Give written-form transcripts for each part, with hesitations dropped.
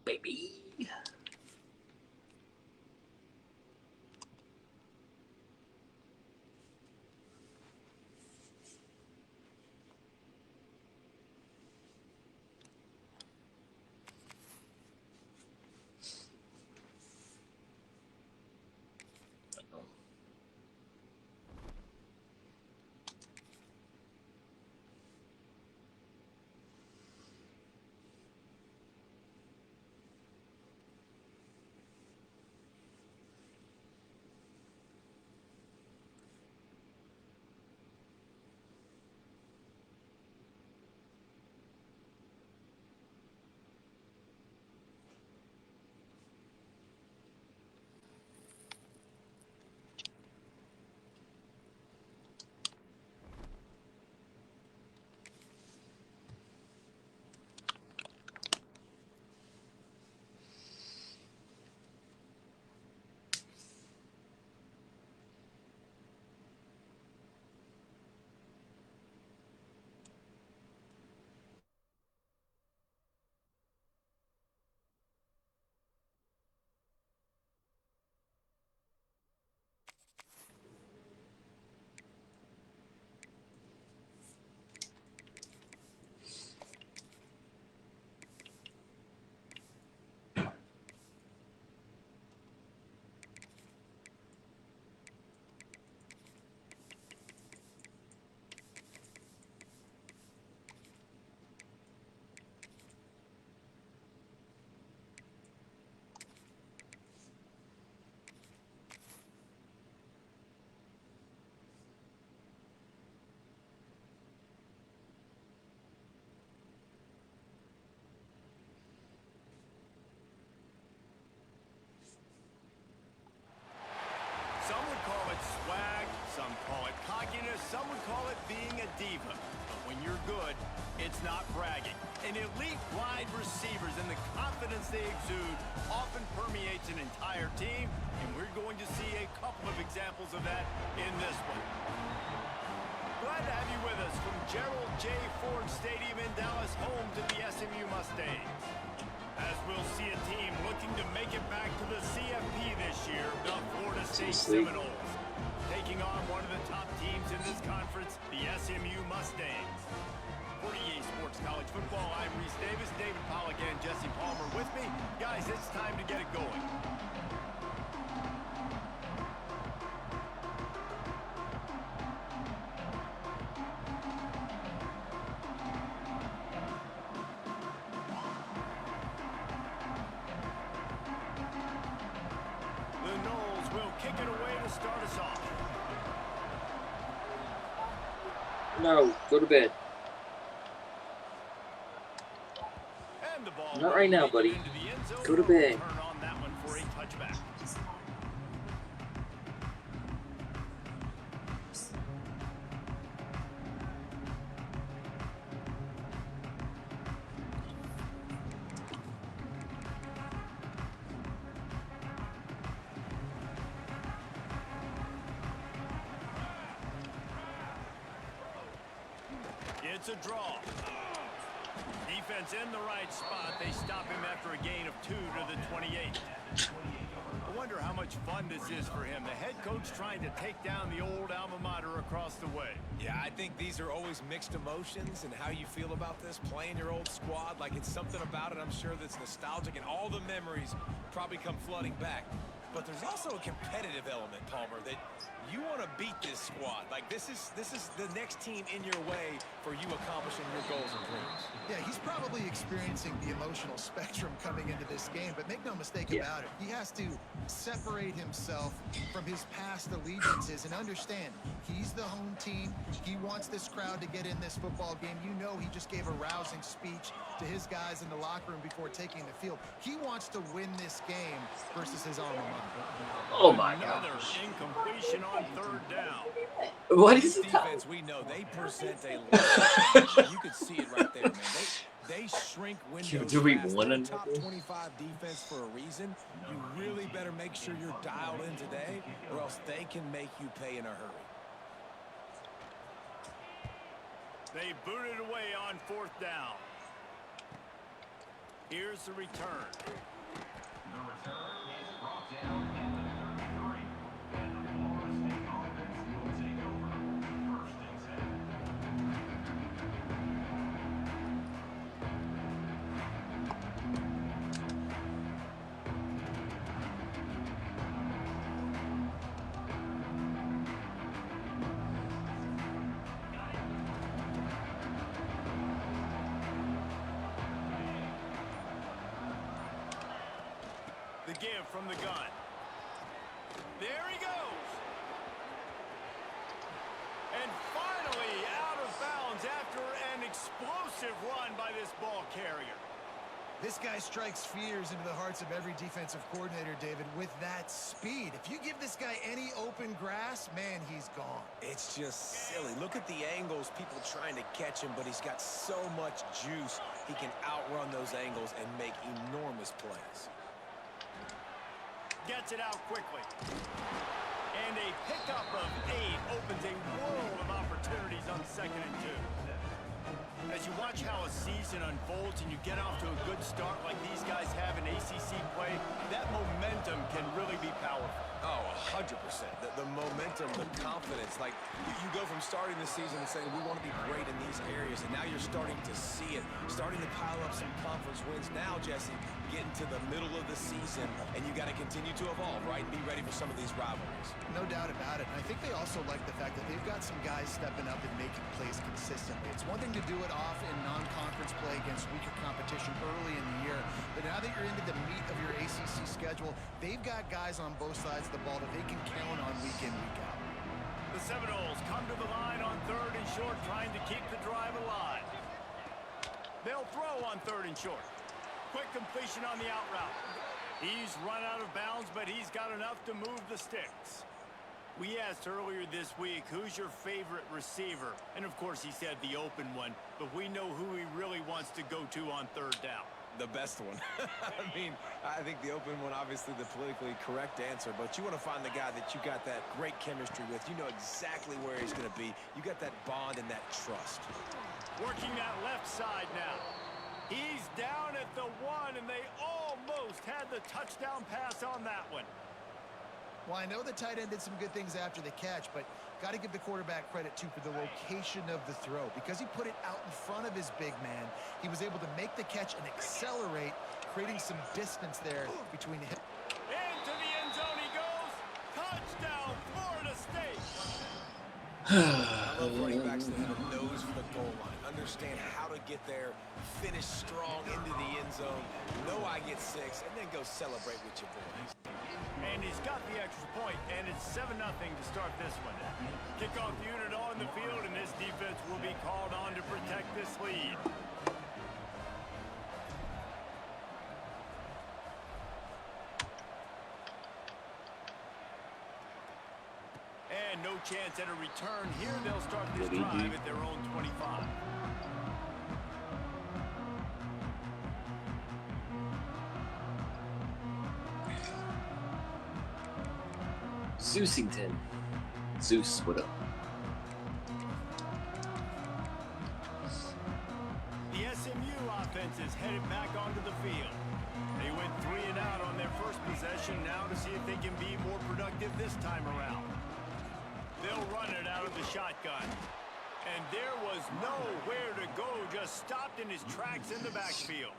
baby. Some would call it swag, some call it cockiness, some would call it being a diva. But when you're good, it's not bragging. An elite wide receivers and the confidence they exude often permeates an entire team, and we're going to see a couple of examples of that in this one. Glad to have you with us from Gerald J. Ford Stadium in Dallas, home to the SMU Mustangs. As we'll see a team looking to make it back to the CFP this year, the Florida State Seminoles. Taking on one of the top teams in this conference, the SMU Mustangs. For EA Sports College Football, I'm Reese Davis, David Pollack, and Jesse Palmer with me. Guys, it's time to get it going. No, go to bed. Not right now, buddy. Go to bed. It's a draw. Defense in the right spot. They stop him after a gain of 2 to the 28. I wonder how much fun this is for him. The head coach trying to take down the old alma mater across the way. Yeah, I think these are always mixed emotions and how you feel about this, playing your old squad. Like, it's something about it, I'm sure, that's nostalgic, and all the memories probably come flooding back. But there's also a competitive element, Palmer, that you want to beat this squad. Like, this is the next team in your way for you accomplishing your goals and dreams. Yeah, he's probably experiencing the emotional spectrum coming into this game, but make no mistake about it. He has to separate himself from his past allegiances and understand he's the home team. He wants this crowd to get in this football game. You know, he just gave a rousing speech to his guys in the locker room before taking the field. He wants to win this game versus his alma mater. Oh my Another gosh. incompletion on 3rd down. What is This it? defense, we know, they present a lot. You can see it right there, man. They shrink windows. Do we fast. want They're to? top 25 defense for a reason. You really better make sure you're dialed in today, or else they can make you pay in a hurry. They booted away on 4th down. Here's the return. The return is brought down at the 33. And the Florida State offense will take over. First and 10. The give from the gun. There he goes. And finally out of bounds after an explosive run by this ball carrier. This guy strikes fears into the hearts of every defensive coordinator, David, with that speed. If you give this guy any open grass, man, he's gone. It's just silly. Look at the angles, people trying to catch him, but he's got so much juice. He can outrun those angles and make enormous plays. Gets it out quickly. And a pickup of 8 opens a world of opportunities on 2nd and 2. As you watch how a season unfolds and you get off to a good start like these guys have in ACC play, that momentum can really be powerful. Oh, 100%. The momentum, the confidence. Like, you go from starting the season and saying, we want to be great in these areas, and now you're starting to see it, starting to pile up some conference wins. Now, Jesse, getting to the middle of the season, and you got to continue to evolve, right, and be ready for some of these rivalries. No doubt about it. And I think they also like the fact that they've got some guys stepping up and making plays consistently. It's one thing to do it off in non-conference play against weaker competition early in the year, but now that you're into the meat of your ACC schedule, they've got guys on both sides of the ball that they can count on week in, week out. The Seminoles come to the line on 3rd and short, trying to keep the drive alive. They'll throw on 3rd and short. Quick completion on the out route. He's run out of bounds, but he's got enough to move the sticks. We asked earlier this week, who's your favorite receiver? And of course he said the open one, but we know who he really wants to go to on 3rd down. The best one. I mean, I think the open one, obviously the politically correct answer, but you want to find the guy that you got that great chemistry with. You know exactly where he's going to be. You got that bond and that trust. Working that left side now. He's down at the 1, and they almost had the touchdown pass on that one. Well, I know the tight end did some good things after the catch, but got to give the quarterback credit, too, for the location of the throw. Because he put it out in front of his big man, he was able to make the catch and accelerate, creating some distance there between him. Into the end zone he goes. Touchdown, Florida State. I love running backs that have a nose for the goal line. Understand how to get there, finish strong into the end zone, know I get 6, and then go celebrate with your boys. And he's got the extra point, and it's 7-0 to start this one. Kickoff unit on the field, and this defense will be called on to protect this lead. And no chance at a return here. They'll start this drive at their own 25. Zeusington. Zeus, what up? The SMU offense is headed back onto the field. They went 3 and out on their first possession, now to see if they can be more productive this time around. They'll run it out of the shotgun. And there was nowhere to go, just stopped in his tracks in the backfield.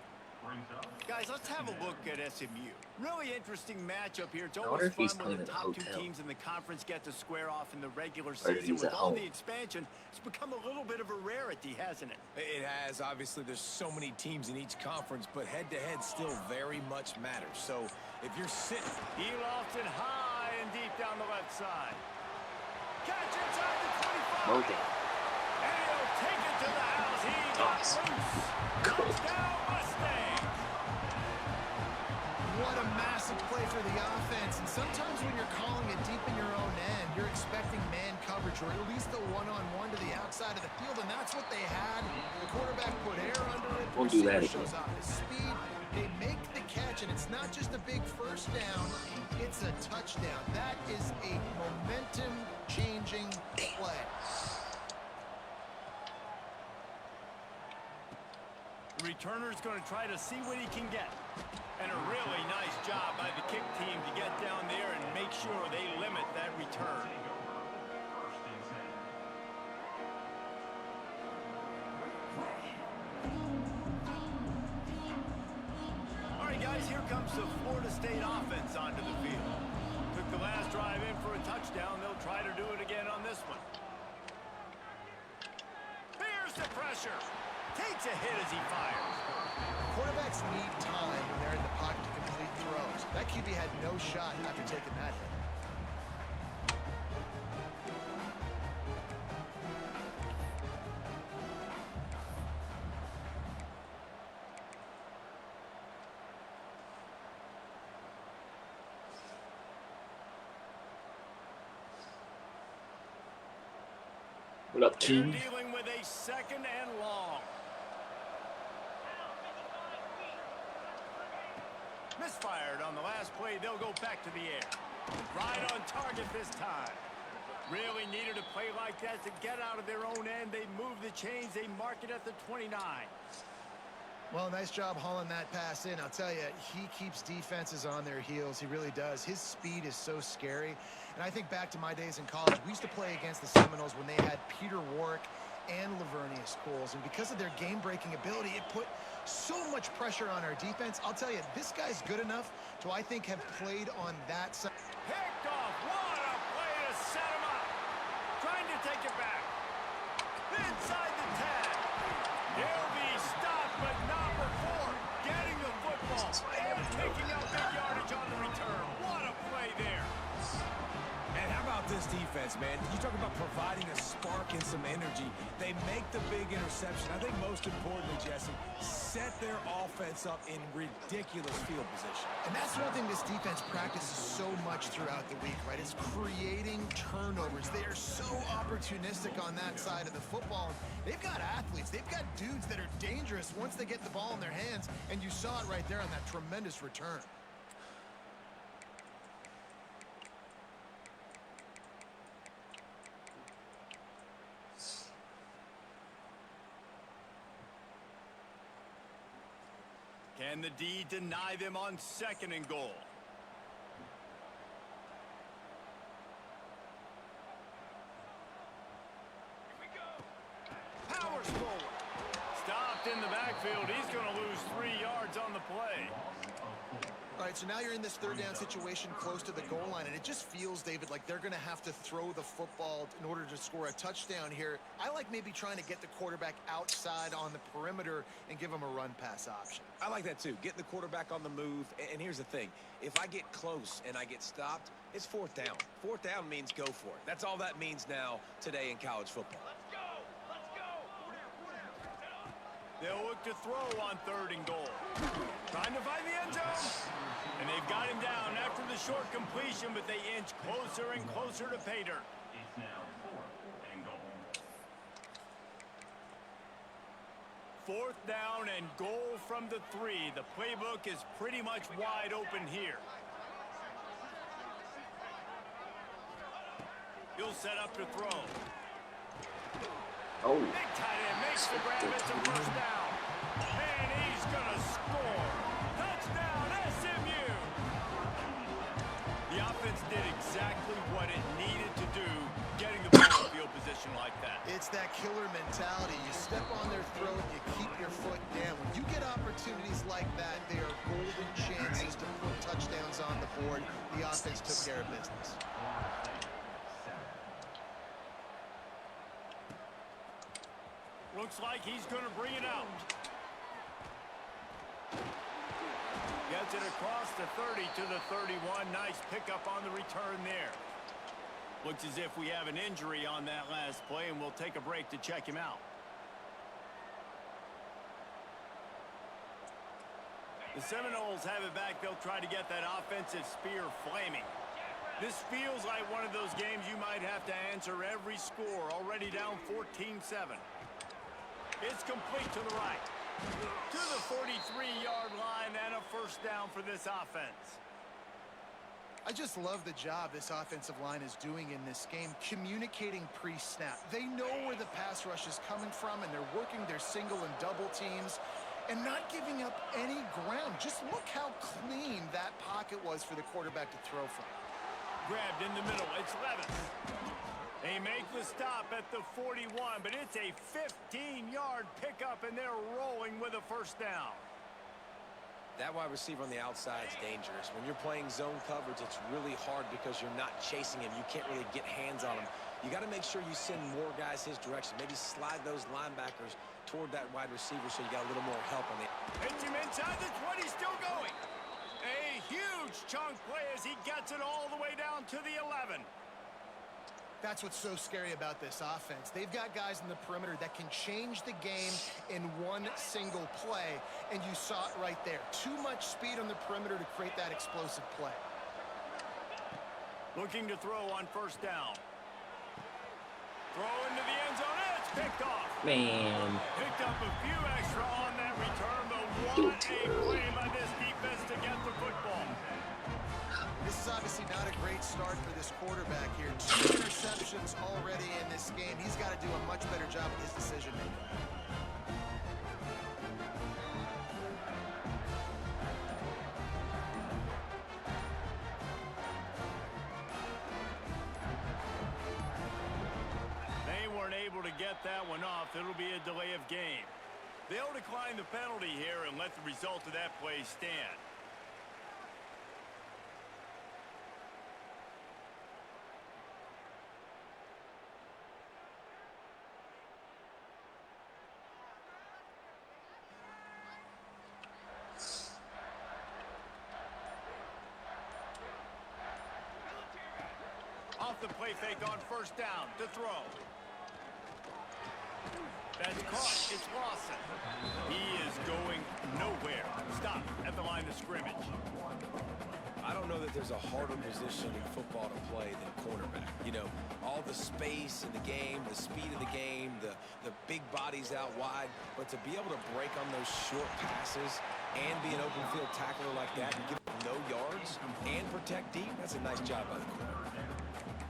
Guys, let's have a look at SMU. Really interesting matchup here. It's always fun when the top 2 teams in the conference get to square off in the regular season. With all the expansion, it's become a little bit of a rarity, hasn't it? It has. Obviously, there's so many teams in each conference, but head-to-head still very much matters. So if you're sitting... He lofts it high and deep down the left side. Catch inside the 25. Okay. And he'll take it to the house. He got loose. Touchdown, Mustangs. What a massive play for the offense. And sometimes when you're calling it deep in your own end, you're expecting man coverage or at least the one-on-one to the outside of the field, and that's what they had. The quarterback put air under it. Won't do that again. Shows off his speed. They make the catch, and it's not just a big first down, it's a touchdown. That is a momentum-changing play. The returner's going to try to see what he can get. And a really nice job by the kick team to get down there and make sure they limit that return. First and 10. All right, guys, here comes the Florida State offense onto the field. Took the last drive in for a touchdown. They'll try to do it again on this one. Here's the pressure. Takes a hit as he fires. Quarterbacks need time when they're in the pocket to complete throws. That QB had no shot after taking that hit. What up, They're King? dealing with a second and long. Misfired on the last play. They'll go back to the air. Right on target this time. Really needed a play like that to get out of their own end. They move the chains. They mark it at the 29. Well, nice job hauling that pass in. I'll tell you, he keeps defenses on their heels. He really does. His speed is so scary. And I think back to my days in college, we used to play against the Seminoles when they had Peter Warwick and Lavernius Coles. And because of their game-breaking ability, it put so much pressure on our defense. I'll tell you, this guy's good enough to, I think, have played on that side. Picked off. What a play to set him up. Trying to take it back. Inside the 10. He'll be stopped, but not before getting the football and picking up big yardage on the return. What a play there. And how about this defense, man? You talk about providing a spark and some energy. They make the big interception. I think most importantly, Jesse, set their offense up in ridiculous field position. And that's one thing this defense practices so much throughout the week, right? It's creating turnovers. They are so opportunistic on that side of the football. They've got athletes. They've got dudes that are dangerous once they get the ball in their hands, and you saw it right there on that tremendous return. Can the D deny them on second and goal? Powers forward. Stopped in the backfield. He's going to lose 3 yards on the play. All right, so now you're in this third down situation close to the goal line, and it just feels, David, like they're going to have to throw the football in order to score a touchdown here. I like maybe trying to get the quarterback outside on the perimeter and give him a run-pass option. I like that too, getting the quarterback on the move. And here's the thing, if I get close and I get stopped, it's fourth down. Fourth down means go for it. That's all that means now today in college football. They'll look to throw on third and goal. Trying to find the end zone. And they've got him down after the short completion, but they inch closer and closer to pay dirt. It's now 4th and goal. 4th down and goal from the 3. The playbook is pretty much wide open here. He'll set up to throw. Oh, Big tight end makes the grab. It's a first down. And he's going to score. Touchdown, SMU. The offense did exactly what it needed to do, getting the ball in field position like that. It's that killer mentality. You step on their throat, you keep your foot down. When you get opportunities like that, they are golden chances to put touchdowns on the board. The offense took care of business. Looks like he's going to bring it out. Gets it across the 30 to the 31. Nice pickup on the return there. Looks as if we have an injury on that last play, and we'll take a break to check him out. The Seminoles have it back. They'll try to get that offensive spear flaming. This feels like one of those games you might have to answer every score. Already down 14-7. It's complete to the right. To the 43-yard line and a first down for this offense. I just love the job this offensive line is doing in this game, communicating pre-snap. They know where the pass rush is coming from, and they're working their single and double teams. and not giving up any ground. Just look how clean that pocket was for the quarterback to throw from. Grabbed in the middle. It's Levis. They make the stop at the 41, but it's a 15-yard pickup, and they're rolling with a first down. That wide receiver on the outside is dangerous. When you're playing zone coverage, it's really hard because you're not chasing him. You can't really get hands on him. You got to make sure you send more guys his direction. Maybe slide those linebackers toward that wide receiver so you got a little more help on it. Hits him inside the 20, still going. A huge chunk play as he gets it all the way down to the 11. That's what's so scary about this offense. They've got guys in the perimeter that can change the game in one single play, and you saw it right there. Too much speed on the perimeter to create that explosive play. Looking to throw on first down. Throw into the end zone. It's picked off. Man. Picked up a few extra on that return, but what a play by this defense to get the football. This is obviously not a great start for this quarterback here. 2 interceptions already in this game. He's got to do a much better job with his decision making. They weren't able to get that one off. It'll be a delay of game. They'll decline the penalty here and let the result of that play stand. Off the play fake on first down to throw. That's caught. It's Lawson. He is going nowhere. Stop at the line of scrimmage. I don't know that there's a harder position in football to play than cornerback. You know, all the space in the game, the speed of the game, the big bodies out wide. But to be able to break on those short passes and be an open field tackler like that and give no yards and protect deep, that's a nice job by the corner.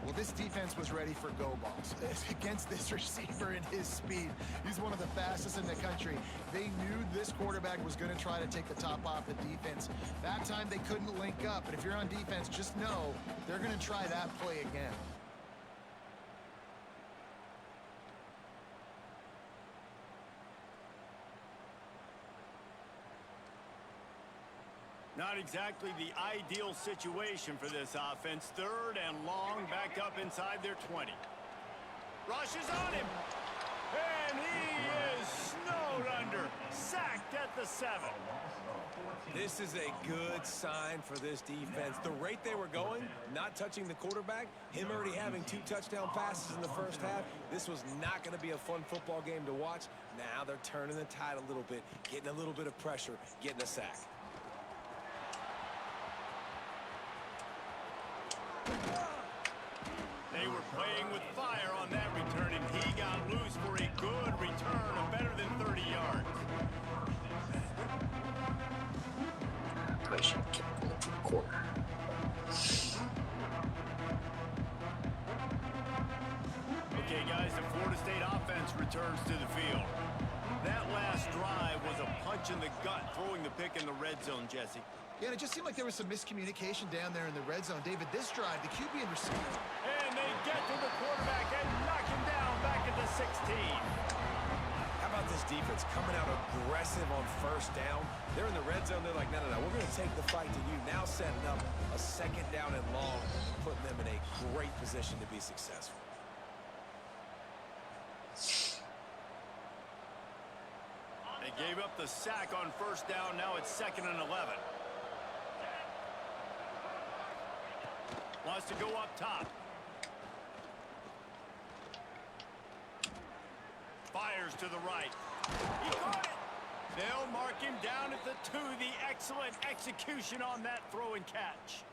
Well, this defense was ready for go balls against this receiver and his speed. He's one of the fastest in the country. They knew this quarterback was going to try to take the top off the defense. That time they couldn't link up, but if you're on defense, just know they're going to try that play again. Not exactly the ideal situation for this offense. 3rd and long, back up inside their 20. Rushes on him. And he is snowed under. Sacked at the 7. This is a good sign for this defense. The rate they were going, not touching the quarterback, him already having 2 touchdown passes in the first half, this was not going to be a fun football game to watch. Now they're turning the tide a little bit, getting a little bit of pressure, getting a sack. They were playing with fire on that return, and he got loose for a good return of better than 30 yards. I should have kept going for the corner. Okay, guys, the Florida State offense returns to the field. That last drive was a punch in the gut, throwing the pick in the red zone, Jesse. Yeah, and it just seemed like there was some miscommunication down there in the red zone. David, this drive, the QB and receiver. And they get to the quarterback and knock him down back at the 16. How about this defense coming out aggressive on first down? They're in the red zone. They're like, no, we're going to take the fight to you. Now setting up a 2nd down and long, putting them in a great position to be successful. They gave up the sack on first down. Now it's 2nd and 11. Wants to go up top. Fires to the right. He caught it. They'll mark him down at the 2. The excellent execution on that throw and catch.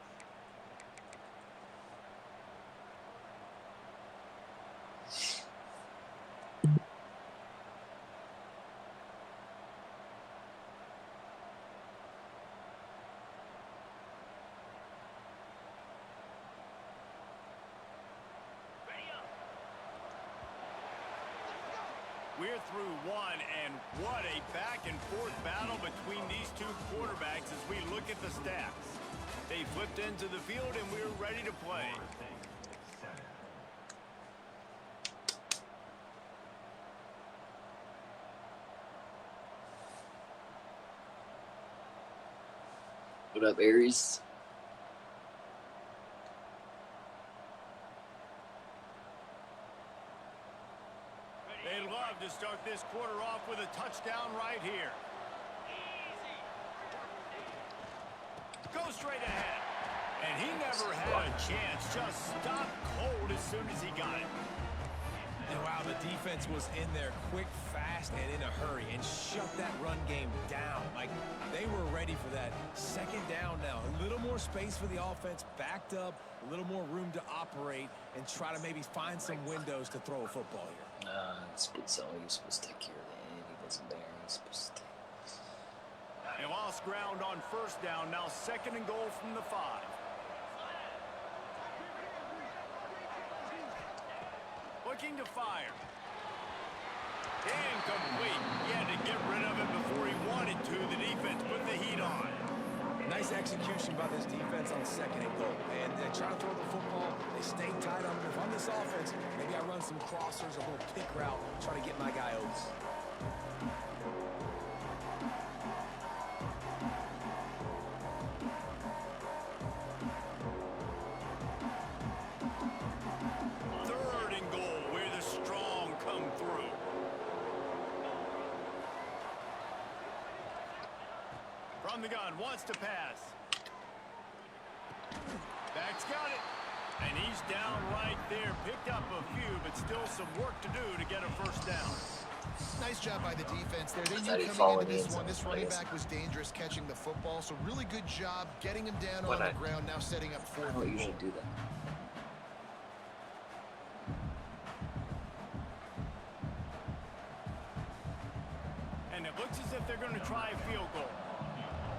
We're here through one, and what a back-and-forth battle between these two quarterbacks as we look at the stats. They flipped into the field, and we're ready to play. What up, Aries? They'd love to start this quarter off with a touchdown right here. Go straight ahead. And he never had a chance. Just stopped cold as soon as he got it. And wow, the defense was in there quick, fast, and in a hurry and shut that run game down. Like, they were ready for that second down now. A little more space for the offense, backed up, a little more room to operate, and try to maybe find some windows to throw a football here. Split zone. He was supposed to take care of that. He wasn't there. He was supposed to take. They lost ground on first down. Now 2nd and goal from the 5. Looking to fire. Incomplete. He had to get rid of it before he wanted to. The defense put the heat on. Nice execution by this defense on 2nd and goal. And they try to throw the football. They stay tight on it. If I'm this offense, maybe I run some crossers, a little pick route, try to get my guy Oates. From the gun, wants to pass. Back's got it. And he's down right there. Picked up a few, but still some work to do to get a first down. Nice job by the defense there. They Is that knew he coming into falling this in one, this zone, I running guess? back was dangerous catching the football, so really good job getting him down Why on the not? ground, now setting up 4th I don't and usually goal. do that. And it looks as if they're going to try a field goal.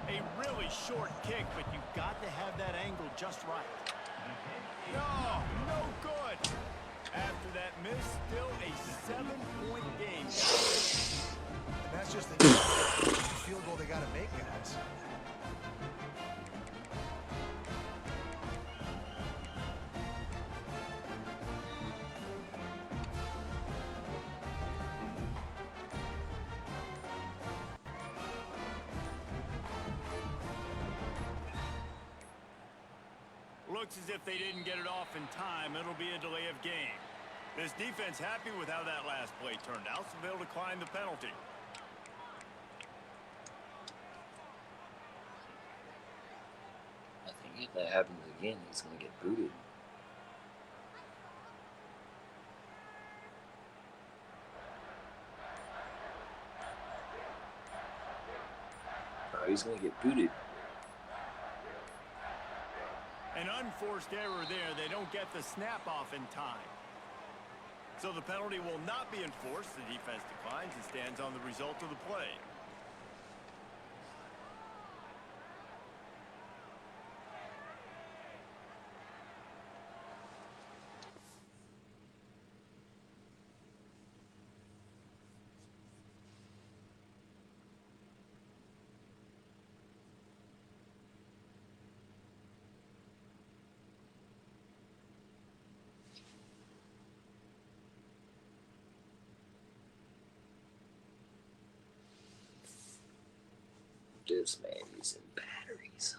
A really short kick, but you've got to have that angle just right. No, no good. After that miss, still a 7-point game. And that's just the field goal they got to make, guys. Looks as if they didn't get it off in time. It'll be a delay of game. This defense happy with how that last play turned out, so they'll decline the penalty. I think if that happens again, he's going to get booted. Oh, he's going to get booted. An unforced error there. They don't get the snap off in time. So the penalty will not be enforced. The defense declines and stands on the result of the play. This man using batteries.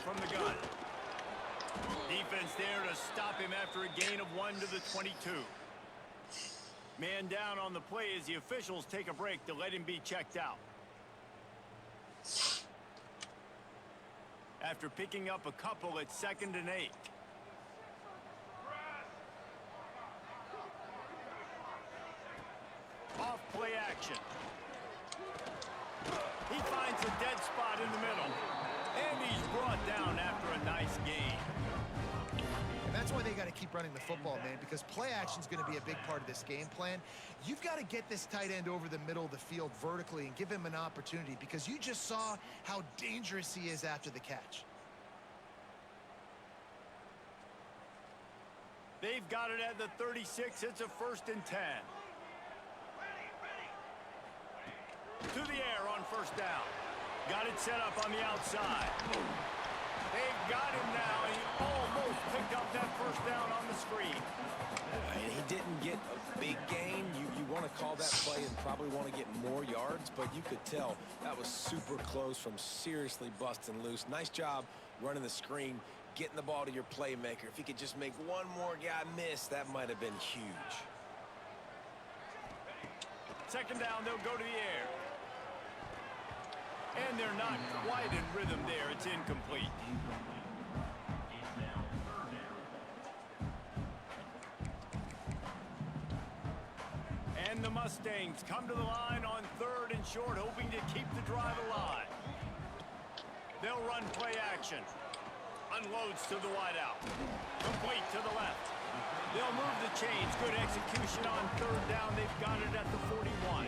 from the gun. Defense there to stop him after a gain of 1 to the 22. Man down on the play as the officials take a break to let him be checked out. After picking up a couple at 2nd and 8. Off play action. He finds a dead spot in the middle. And he's brought down after a nice gain. And that's why they got to keep running the football, man, because play action is going to be a big part of this game plan. You've got to get this tight end over the middle of the field vertically and give him an opportunity, because you just saw how dangerous he is after the catch. They've got it at the 36. It's a 1st and 10. To the air on 1st down. Got it set up on the outside. They've got him now, and he almost picked up that 1st down on the screen. And he didn't get a big gain. You want to call that play and probably want to get more yards, but you could tell that was super close from seriously busting loose. Nice job running the screen, getting the ball to your playmaker. If he could just make one more guy miss, that might have been huge. 2nd down, they'll go to the air. And they're not quite in rhythm there. It's incomplete. And the Mustangs come to the line on 3rd and short, hoping to keep the drive alive. They'll run play action. Unloads to the wideout. Complete to the left. They'll move the chains. Good execution on 3rd down. They've got it at the 41.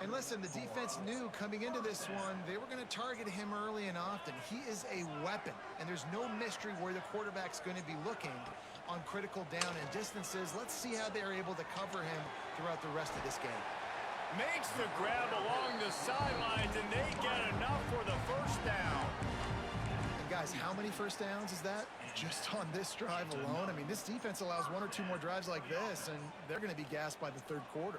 And listen, the defense knew coming into this one, they were going to target him early and often. He is a weapon, and there's no mystery where the quarterback's going to be looking on critical down and distances. Let's see how they're able to cover him throughout the rest of this game. Makes the grab along the sidelines, and they get enough for the 1st down. And guys, how many 1st downs is that? Just on this drive alone? I mean, this defense allows 1 or 2 more drives like this, and they're going to be gassed by the 3rd quarter.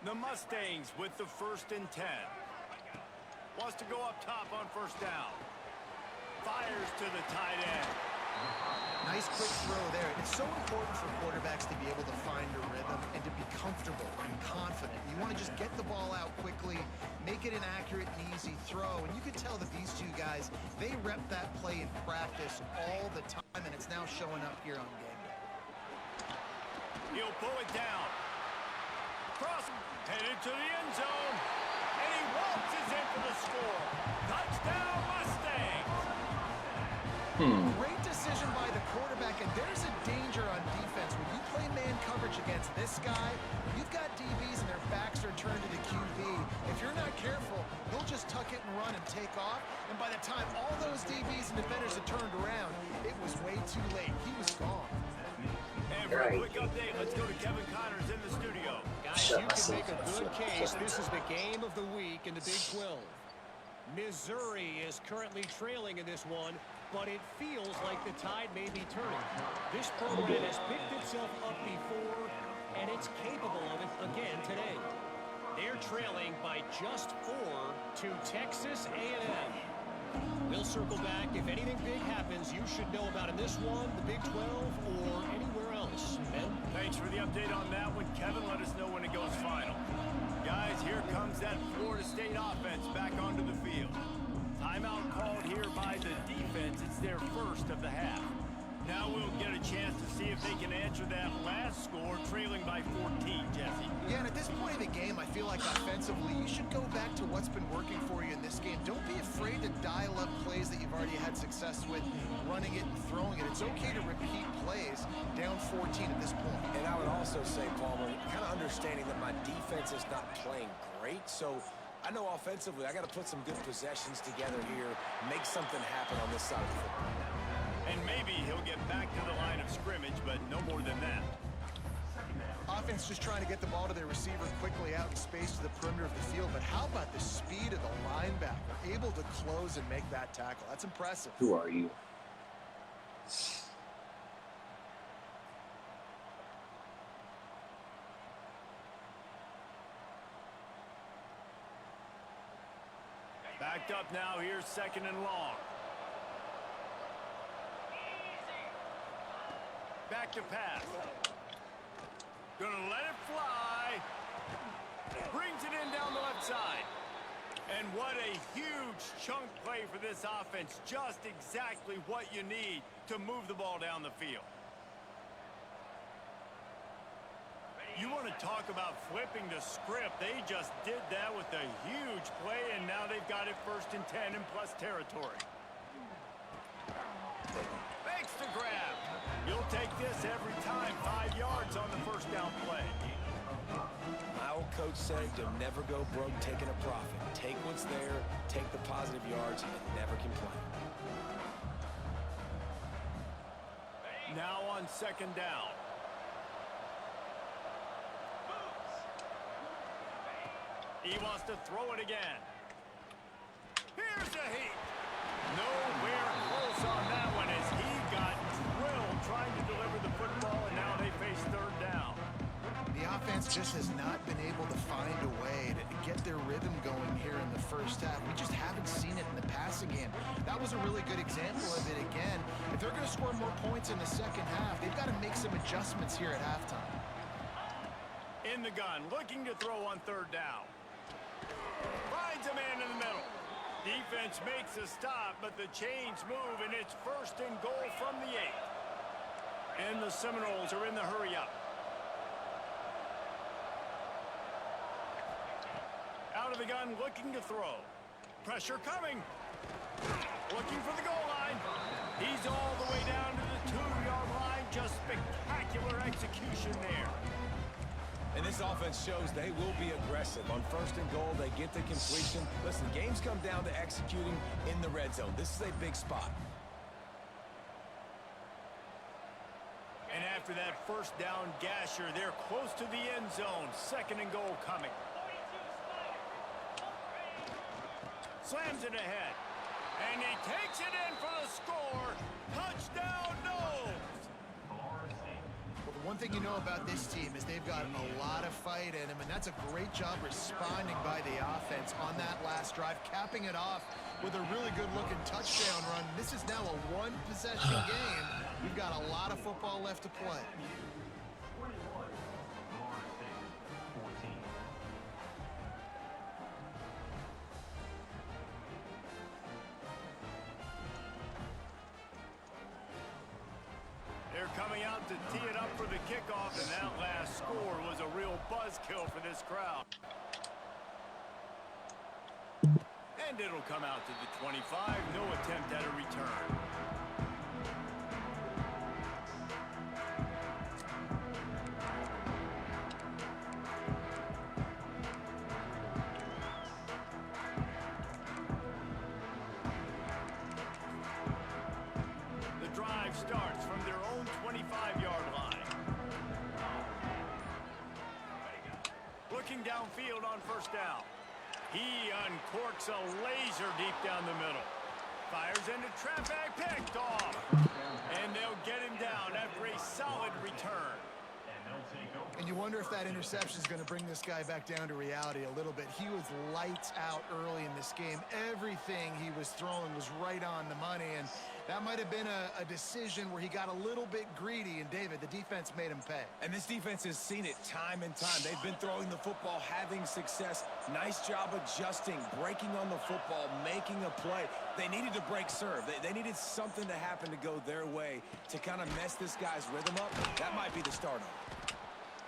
The Mustangs with the 1st and 10. Wants to go up top on 1st down. Fires to the tight end. Nice quick throw there. It's so important for quarterbacks to be able to find a rhythm and to be comfortable and confident. You want to just get the ball out quickly, make it an accurate and easy throw. And you can tell that these two guys, they rep that play in practice all the time, and it's now showing up here on game day. He'll pull it down. Cross, headed to the end zone, and he waltzes in for the score. Touchdown, Mustangs! Great decision by the quarterback, and there's a danger on defense. When you play man coverage against this guy, you've got DBs and their backs are turned to the QB. If you're not careful, he'll just tuck it and run and take off, and by the time all those DBs and defenders had turned around, it was way too late. He was gone. And for a quick update, let's go to Kevin Connors in the studio. Guys, you can make a good case. This is the game of the week in the Big 12. Missouri is currently trailing in this one, but it feels like the tide may be turning. This program has picked itself up before, and it's capable of it again today. They're trailing by just 4 to Texas A&M. We'll circle back. If anything big happens, you should know about in this one, the Big 12, or anywhere else. Ben? Thanks for the update on that one, Kevin. Let us know when it goes final. Guys, here comes that Florida State offense back onto the field. Timeout called here by the defense. It's their 1st of the half. Now we'll get a chance to see if they can answer that last score, trailing by 14, Jesse. Yeah, and at this point in the game, I feel like offensively, you should go back to what's been working for you in this game. Don't be afraid to dial up plays that you've already had success with, running it and throwing it. It's okay to repeat plays down 14 at this point. And I would also say, Palmer, kind of understanding that my defense is not playing great, so I know offensively I got to put some good possessions together here, make something happen on this side of the football. And maybe he'll get back to the line of scrimmage, but no more than that. Offense just trying to get the ball to their receiver quickly out in space to the perimeter of the field. But how about the speed of the linebacker? Able to close and make that tackle. That's impressive. Who are you? Backed up now. Here's 2nd and long. back to pass. Gonna let it fly. Brings it in down the left side. And what a huge chunk play for this offense. Just exactly what you need to move the ball down the field. You want to talk about flipping the script. They just did that with a huge play, and now they've got it 1st and 10 in plus territory. Makes the grab. You'll take this every time. 5 yards on the 1st down play. My old coach said you'll never go broke taking a profit. Take what's there, take the positive yards, and never complain. Now on 2nd down. He wants to throw it again. Here's a heat. Nowhere close on that one as he got drilled trying to deliver the football, and now they face 3rd down. The offense just has not been able to find a way to get their rhythm going here in the 1st half. We just haven't seen it in the passing game. That was a really good example of it again. If they're going to score more points in the 2nd half, they've got to make some adjustments here at halftime. In the gun, looking to throw on 3rd down. Finds a man in the middle. Defense makes a stop, but the chains move, and it's 1st and goal from the 8. And the Seminoles are in the hurry-up. Out of the gun, looking to throw. Pressure coming. Looking for the goal line. He's all the way down to the 2-yard line. Just spectacular execution there. And this offense shows they will be aggressive. On 1st and goal, they get the completion. Listen, games come down to executing in the red zone. This is a big spot. And after that 1st down gasher, they're close to the end zone. 2nd and goal coming. Slams it ahead. And he takes it in for the score. Touchdown, Noles! Well, the one thing you know about this team is they've got a lot of fight in them, and that's a great job responding by the offense on that last drive, capping it off with a really good-looking touchdown run. This is now a 1-possession game. We've got a lot of football left to play. They're coming out to tee it up for the kickoff, and that last score was a real buzzkill for this crowd. And it'll come out to the 25. No attempt at a return. The drive starts from their own 25-yard line. Looking downfield on 1st down. He uncorks a laser deep down the middle. Fires into traffic, picked off. And they'll get him down after a solid return. And you wonder if that interception is going to bring this guy back down to reality a little bit. He was lights out early in this game. Everything he was throwing was right on the money, and that might have been a decision where he got a little bit greedy, and David, the defense made him pay. And this defense has seen it time and time. They've been throwing the football, having success. Nice job adjusting, breaking on the football, making a play. They needed to break serve. They needed something to happen to go their way to kind of mess this guy's rhythm up. That might be the start of it.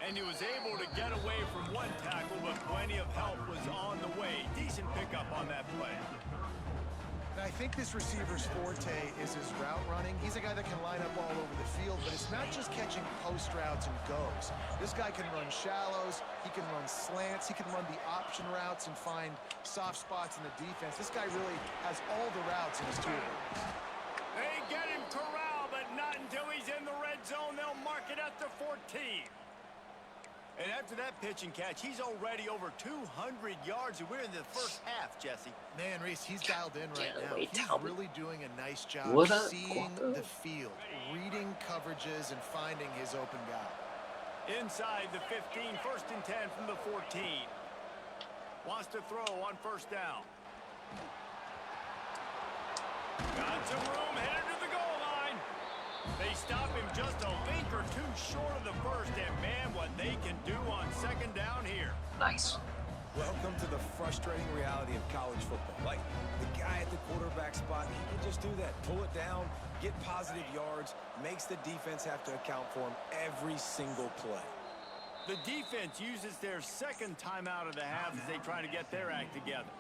And he was able to get away from one tackle, but plenty of help was on the way. Decent pickup on that play. And I think this receiver's forte is his route running. He's a guy that can line up all over the field, but it's not just catching post routes and goes. This guy can run shallows, he can run slants, he can run the option routes and find soft spots in the defense. This guy really has all the routes in his toolbox. They get him corralled, but not until he's in the red zone. They'll mark it at the 14. And after that pitch and catch, he's already over 200 yards, and we're in the 1st half, Jesse. Man, Reese, he's dialed in right now. He's really doing a nice job seeing the field, reading coverages, and finding his open guy. Inside the 15, 1st and 10 from the 14. Wants to throw on 1st down. Got some room, headed to the goal line. They stop him just a link or two short of the first, and man, what they can do on second down here. Nice. Welcome to the frustrating reality of college football. Like, the guy at the quarterback spot, he can just do that. Pull it down, get positive yards, makes the defense have to account for him every single play. The defense uses their second timeout of the half as they try to get their act together.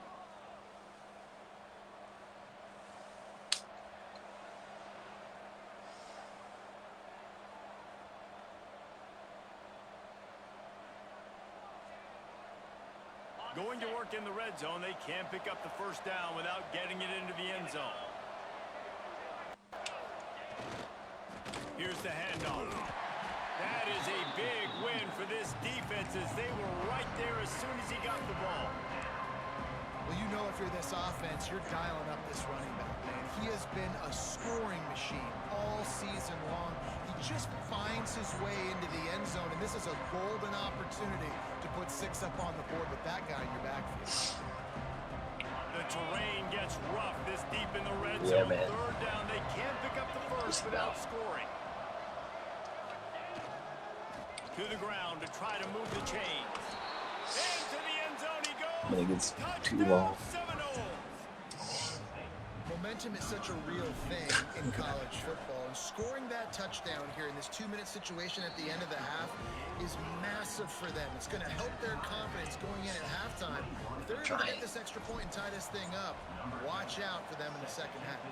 Going to work in the red zone, they can't pick up the first down without getting it into the end zone. Here's the handoff. That is a big win for this defense as they were right there as soon as he got the ball. Well, you know if you're this offense, you're dialing up this running back, man. He has been a scoring machine all season long. He just finds his way into the end zone, and this is a golden opportunity to put 6 up on the board with that guy in your backfield. The terrain gets rough this deep in the red zone. Man. Third down, they can't pick up the first without scoring. To the ground to try to move the chains. Into the end zone he goes. I think it's too long. Momentum is such a real thing in college football, and scoring that touchdown here in this 2-minute situation at the end of the half is massive for them. It's going to help their confidence going in at halftime. If they're able to get this extra point and tie this thing up, watch out for them in the second half.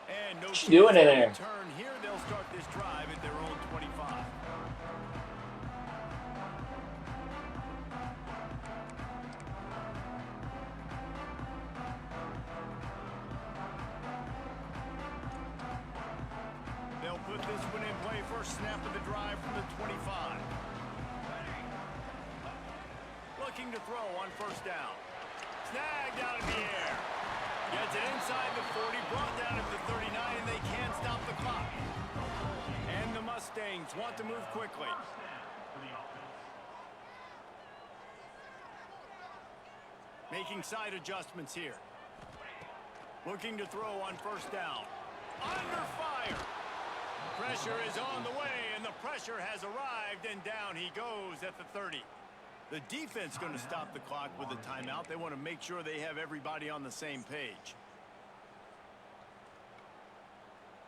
And no What you doing in there? turn here. They'll start this drive at their own 25. They'll put this one in play. First snap of the drive from the 25. Looking to throw on first down. Snagged out of the air. Gets it inside the 40, brought down at the 39, and they can't stop the clock. And the Mustangs want to move quickly. Making side adjustments here. Looking to throw on first down. Under fire. Pressure is on the way, and the pressure has arrived, and down he goes at the 30. The defense going to stop the clock with a timeout. They want to make sure they have everybody on the same page.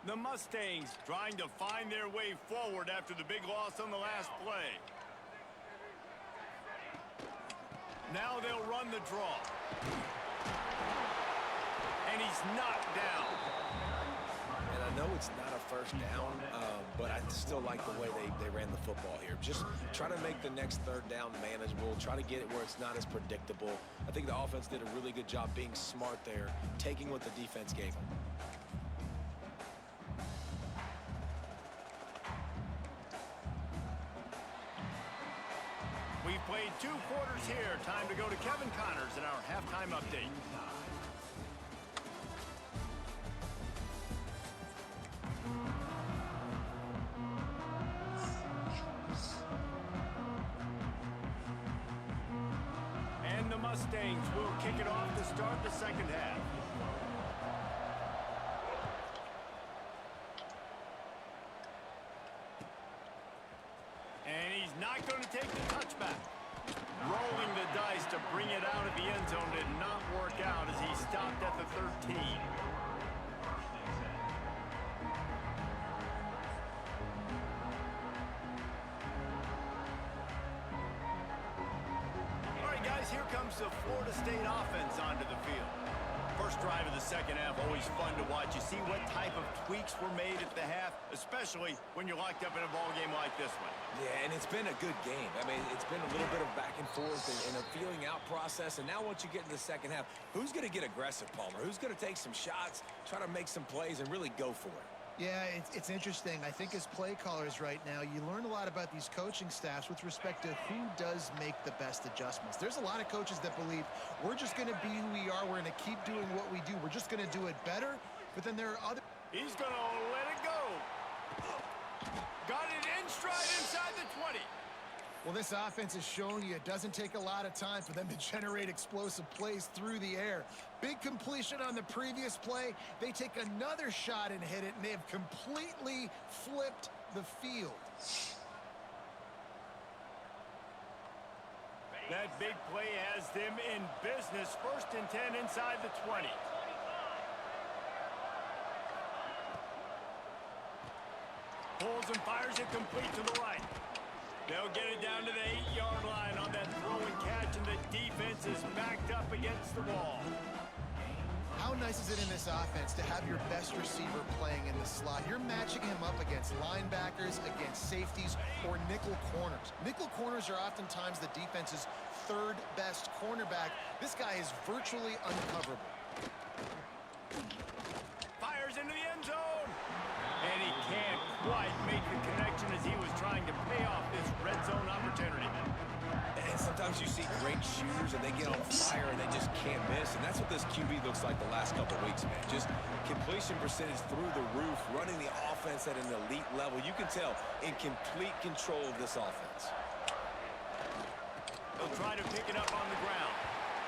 The Mustangs trying to find their way forward after the big loss on the last play. Now they'll run the draw. And he's knocked down. And I know it's not a first down, but I still like the way they ran the football here. Just try to make the next third down manageable. Try to get it where it's not as predictable. I think the offense did a really good job being smart there, taking what the defense gave them. We've played 2 quarters here. Time to go to Kevin Connors in our halftime update. And the Mustangs will kick it off to start the second half. And he's not going to take the touchback. Rolling the dice to bring it out of the end zone did not work out as he stopped at the 13. All right, guys, here comes the Florida State offense onto the field. First drive of the second half, always fun to watch. You see what type of tweaks were made at the half, especially when you're locked up in a ball game like this one. Yeah, and it's been a good game. I mean, it's been a little bit of back and forth and a feeling out process. And now once you get into the second half, who's going to get aggressive, Palmer? Who's going to take some shots, try to make some plays, and really go for it? Yeah, it's interesting. I think as play callers right now, you learn a lot about these coaching staffs with respect to who does make the best adjustments. There's a lot of coaches that believe we're just going to be who we are. We're going to keep doing what we do. We're just going to do it better. But then there are other... He's going to let it go. Got it in stride inside the 20. Well, this offense has shown you it doesn't take a lot of time for them to generate explosive plays through the air. Big completion on the previous play. They take another shot and hit it, and they have completely flipped the field. That big play has them in business. 1st and 10 inside the 20. Pulls and fires it complete to the right. They'll get it down to the 8-yard line on that throw and catch, and the defense is backed up against the wall. How nice is it in this offense to have your best receiver playing in the slot? You're matching him up against linebackers, against safeties, or nickel corners. Nickel corners are oftentimes the defense's 3rd best cornerback. This guy is virtually uncoverable. Fires into the end zone. And he can't quite make the connection as he was trying to pay off this red zone opportunity. And sometimes you see great shooters and they get on fire and they just can't miss. And that's what this QB looks like the last couple weeks, man. Just completion percentage through the roof, running the offense at an elite level. You can tell in complete control of this offense. They'll try to pick it up on the ground.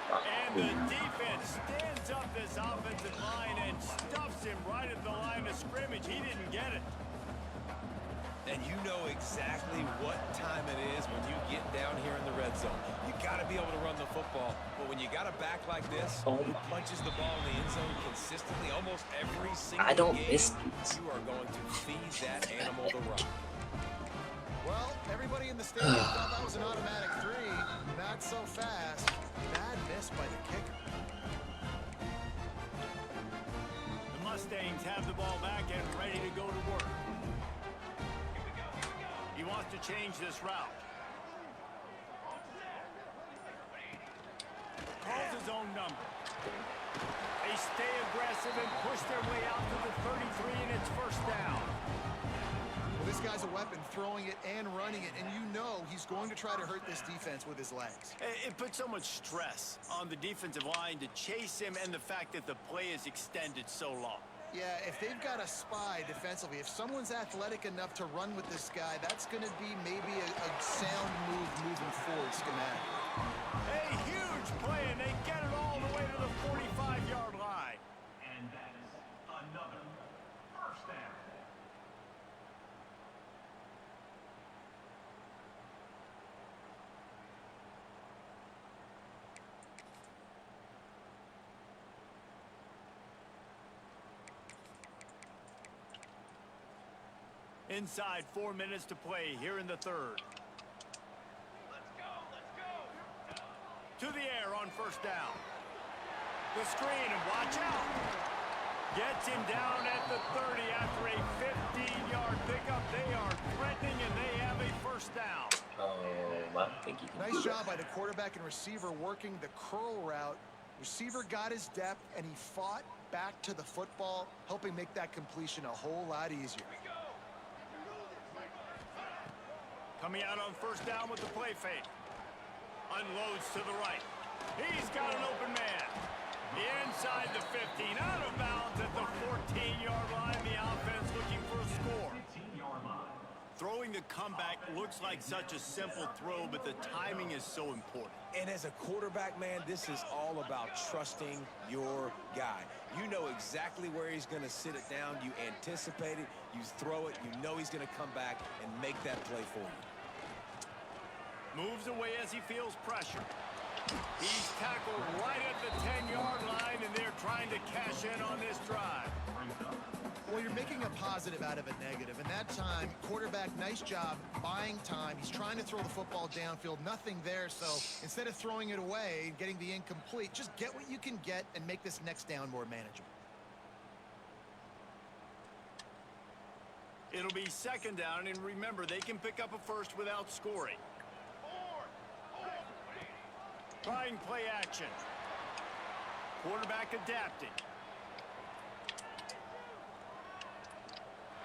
And the defense stands up this offensive line and stuffs him right at the line of scrimmage. He didn't get it. And you know exactly what time it is when you get down here in the red zone. You got to be able to run the football. But when you got a back like this, who punches the ball in the end zone consistently almost every single game, you are going to feed that animal the rock. Well, everybody in the stadium thought that was an automatic 3. Not so fast. Bad miss by the kicker. The Mustangs have the ball back and ready to go to work. He wants to change this route. Calls his own number. They stay aggressive and push their way out to the 33, and it's 1st down. Well, this guy's a weapon, throwing it and running it, and you know he's going to try to hurt this defense with his legs. It puts so much stress on the defensive line to chase him, and the fact that the play is extended so long. Yeah, if they've got a spy defensively, if someone's athletic enough to run with this guy, that's going to be maybe a sound move moving forward schematic. A huge play, and they get it all the way to the 45-yard line. And that is another 1st down. Inside 4 minutes to play here in the 3rd. To the air on 1st down. The screen, and watch out. Gets him down at the 30 after a 15-yard pickup. They are threatening, and they have a 1st down. I think he can Nice do job that. by the quarterback and receiver working the curl route. Receiver got his depth, and he fought back to the football, helping make that completion a whole lot easier. Coming out on 1st down with the play fake. Unloads to the right. He's got an open man. Inside the 15, out of bounds at the 14-yard line. The offense looking for a score. 15-yard line. Throwing the comeback looks like such a simple throw, but the timing is so important. And as a quarterback, man, this is all about trusting your guy. You know exactly where he's going to sit it down. You anticipate it. You throw it. You know he's going to come back and make that play for you. Moves away as he feels pressure. He's tackled right at the 10-yard line, and they're trying to cash in on this drive. Well, you're making a positive out of a negative, and that time, quarterback, nice job buying time. He's trying to throw the football downfield, nothing there, so instead of throwing it away and getting the incomplete, just get what you can get and make this next down more manageable. It'll be 2nd down, and remember, they can pick up a 1st without scoring. Trying play action. Quarterback adapting.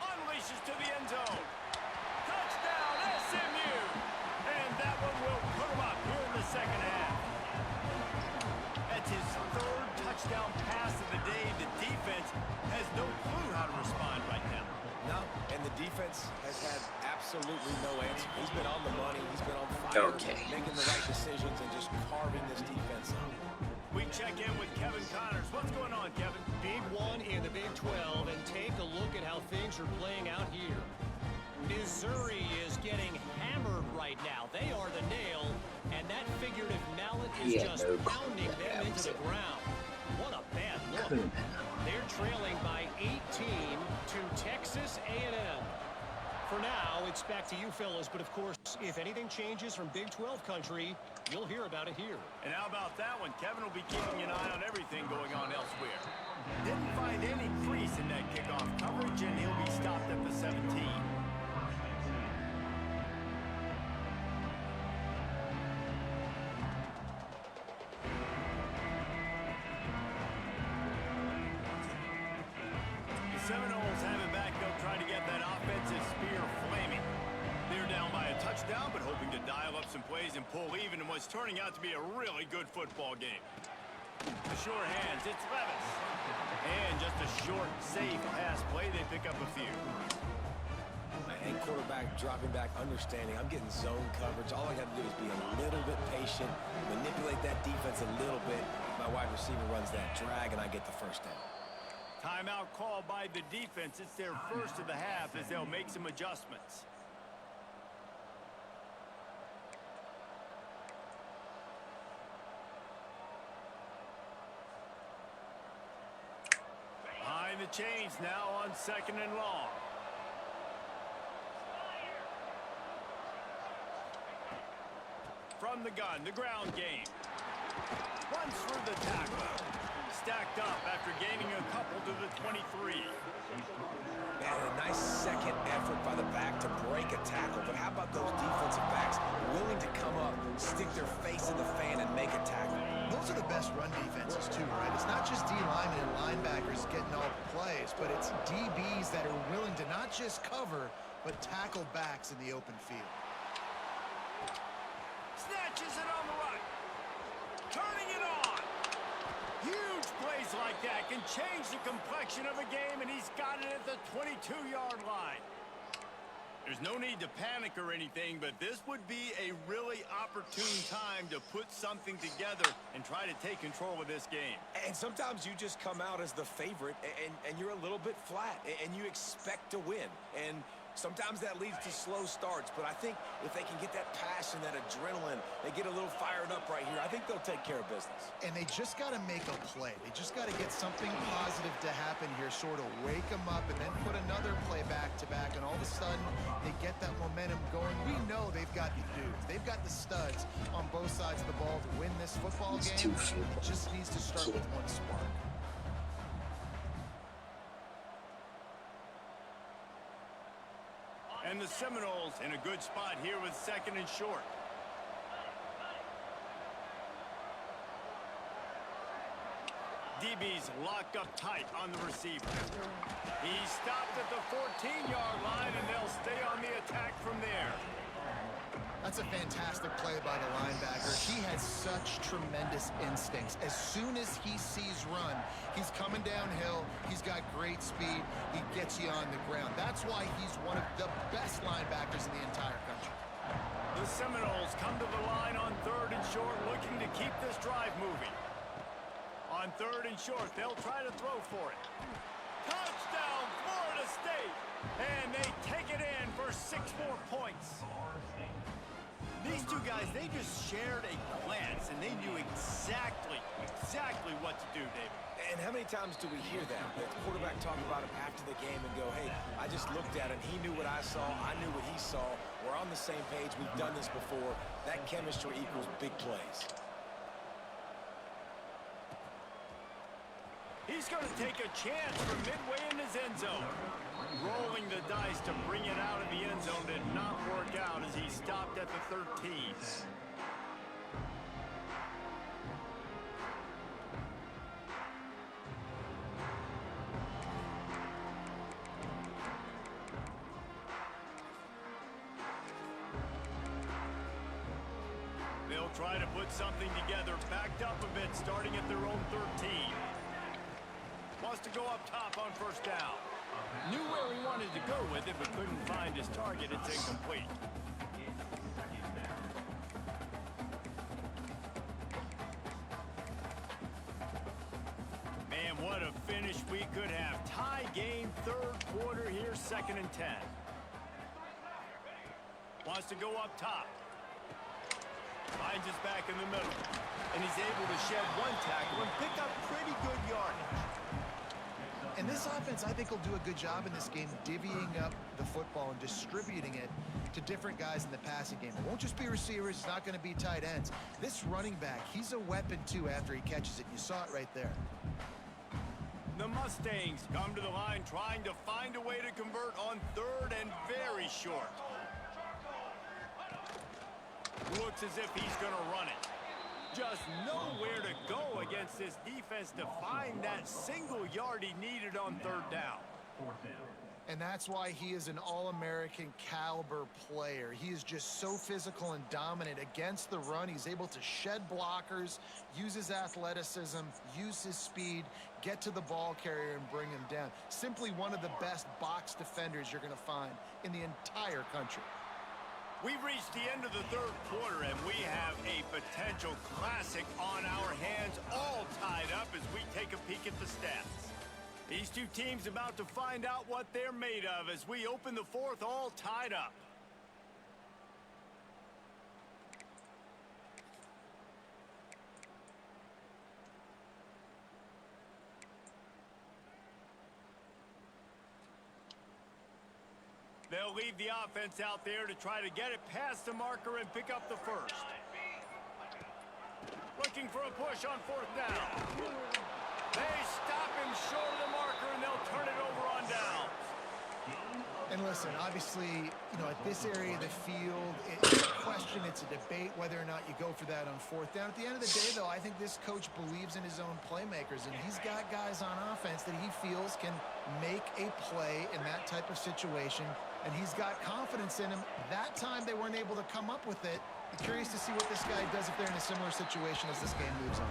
Unleashes to the end zone. Touchdown, SMU! And that one will put him up here in the 2nd half. That's his 3rd touchdown pass of the day. The defense has no clue how to respond right now. No, and the defense has had absolutely absolutely no answer. He's been on the money. He's been on fire, Okay. making the right decisions and just carving this defense up. We check in with Kevin Connors. What's going on, Kevin? Big one in the Big 12, and take a look at how things are playing out here. Missouri is getting hammered right now. They are the nail, and that figurative mallet is just pounding them into the ground. What a bad look. They're trailing by 18 to Texas A&M. For now, it's back to you fellas, but of course, if anything changes from Big 12 country, you'll hear about it here. And how about that one? Kevin will be keeping an eye on everything going on elsewhere. Didn't find any crease in that kickoff coverage, and he'll be stopped at the 17. Seminoles have it back. They'll try to get that offensive spear flaming. They're down by a touchdown, but hoping to dial up some plays and pull even in what's turning out to be a really good football game. The sure hands, it's Levis. And just a short, safe pass play. They pick up a few. And quarterback dropping back, understanding I'm getting zone coverage. All I got to do is be a little bit patient, manipulate that defense a little bit. My wide receiver runs that drag, and I get the first down. Timeout called by the defense. It's their first of the half as they'll make some adjustments. Behind the chains now on 2nd and long. From the gun, the ground game. Runs through the tackle. Stacked up after gaining a couple to the 23. Man, a nice second effort by the back to break a tackle. But how about those defensive backs willing to come up, stick their face in the fan, and make a tackle? Those are the best run defenses too, right? It's not just D linemen and linebackers getting all the plays, but it's DBs that are willing to not just cover, but tackle backs in the open field. Snatches it on the right. Turning it on. Huge plays like that can change the complexion of a game, and he's got it at the 22-yard line. There's no need to panic or anything, but this would be a really opportune time to put something together and try to take control of this game. And sometimes you just come out as the favorite, and you're a little bit flat, and you expect to win. And sometimes that leads to slow starts, but I think if they can get that passion, that adrenaline, they get a little fired up right here, I think they'll take care of business. And they just got to make a play. They just got to get something positive to happen here, sort of wake them up, and then put another play back-to-back, and all of a sudden, they get that momentum going. We know they've got the dudes. They've got the studs on both sides of the ball to win this football game. It just needs to start with one spark. And the Seminoles in a good spot here with 2nd and short. DB's locked up tight on the receiver. He's stopped at the 14-yard line, and they'll stay on the attack from there. That's a fantastic play by the linebacker. He has such tremendous instincts. As soon as he sees run, he's coming downhill. He's got great speed. He gets you on the ground. That's why he's one of the best linebackers in the entire country. The Seminoles come to the line on 3rd and short, looking to keep this drive moving. On 3rd and short, they'll try to throw for it. Touchdown, Florida State! And they take it in for 6 more points. These two guys, they just shared a glance, and they knew exactly what to do, David. And how many times do we hear that? The quarterback talk about it after the game and go, hey, I just looked at him. He knew what I saw. I knew what he saw. We're on the same page. We've done this before. That chemistry equals big plays. He's going to take a chance from midway in his end zone. Rolling the dice to bring it out of the end zone did not work out as he stopped at the 13. They'll try to put something together, backed up a bit, starting at their own 13. Wants to go up top on 1st down. Knew where he wanted to go with it, but couldn't find his target. It's incomplete. Man, what a finish we could have. Tie game, third quarter here, 2nd and 10. Wants to go up top. Finds his back in the middle. And he's able to shed one tackle and pick up pretty good yardage. And this offense, I think, will do a good job in this game divvying up the football and distributing it to different guys in the passing game. It won't just be receivers. It's not going to be tight ends. This running back, he's a weapon, too, after he catches it. You saw it right there. The Mustangs come to the line trying to find a way to convert on 3rd and very short. Looks as if he's going to run it. Just nowhere to go against this defense to find that single yard he needed on 3rd down. And that's why he is an all-American caliber player. He is just so physical and dominant against the run. He's able to shed blockers, use his athleticism, use his speed, get to the ball carrier and bring him down. Simply one of the best box defenders you're going to find in the entire country. We've reached the end of the 3rd quarter, and we have a potential classic on our hands, all tied up as we take a peek at the stats. These two teams about to find out what they're made of as we open the 4th, all tied up. They'll leave the offense out there to try to get it past the marker and pick up the 1st. Looking for a push on 4th down. They stop him short of the marker, and they'll turn it over on downs. And listen, obviously, you know, at this area of the field, it's a question, it's a debate whether or not you go for that on 4th down. At the end of the day, though, I think this coach believes in his own playmakers, and he's got guys on offense that he feels can make a play in that type of situation, and he's got confidence in him. That time they weren't able to come up with it. I'm curious to see what this guy does if they're in a similar situation as this game moves on.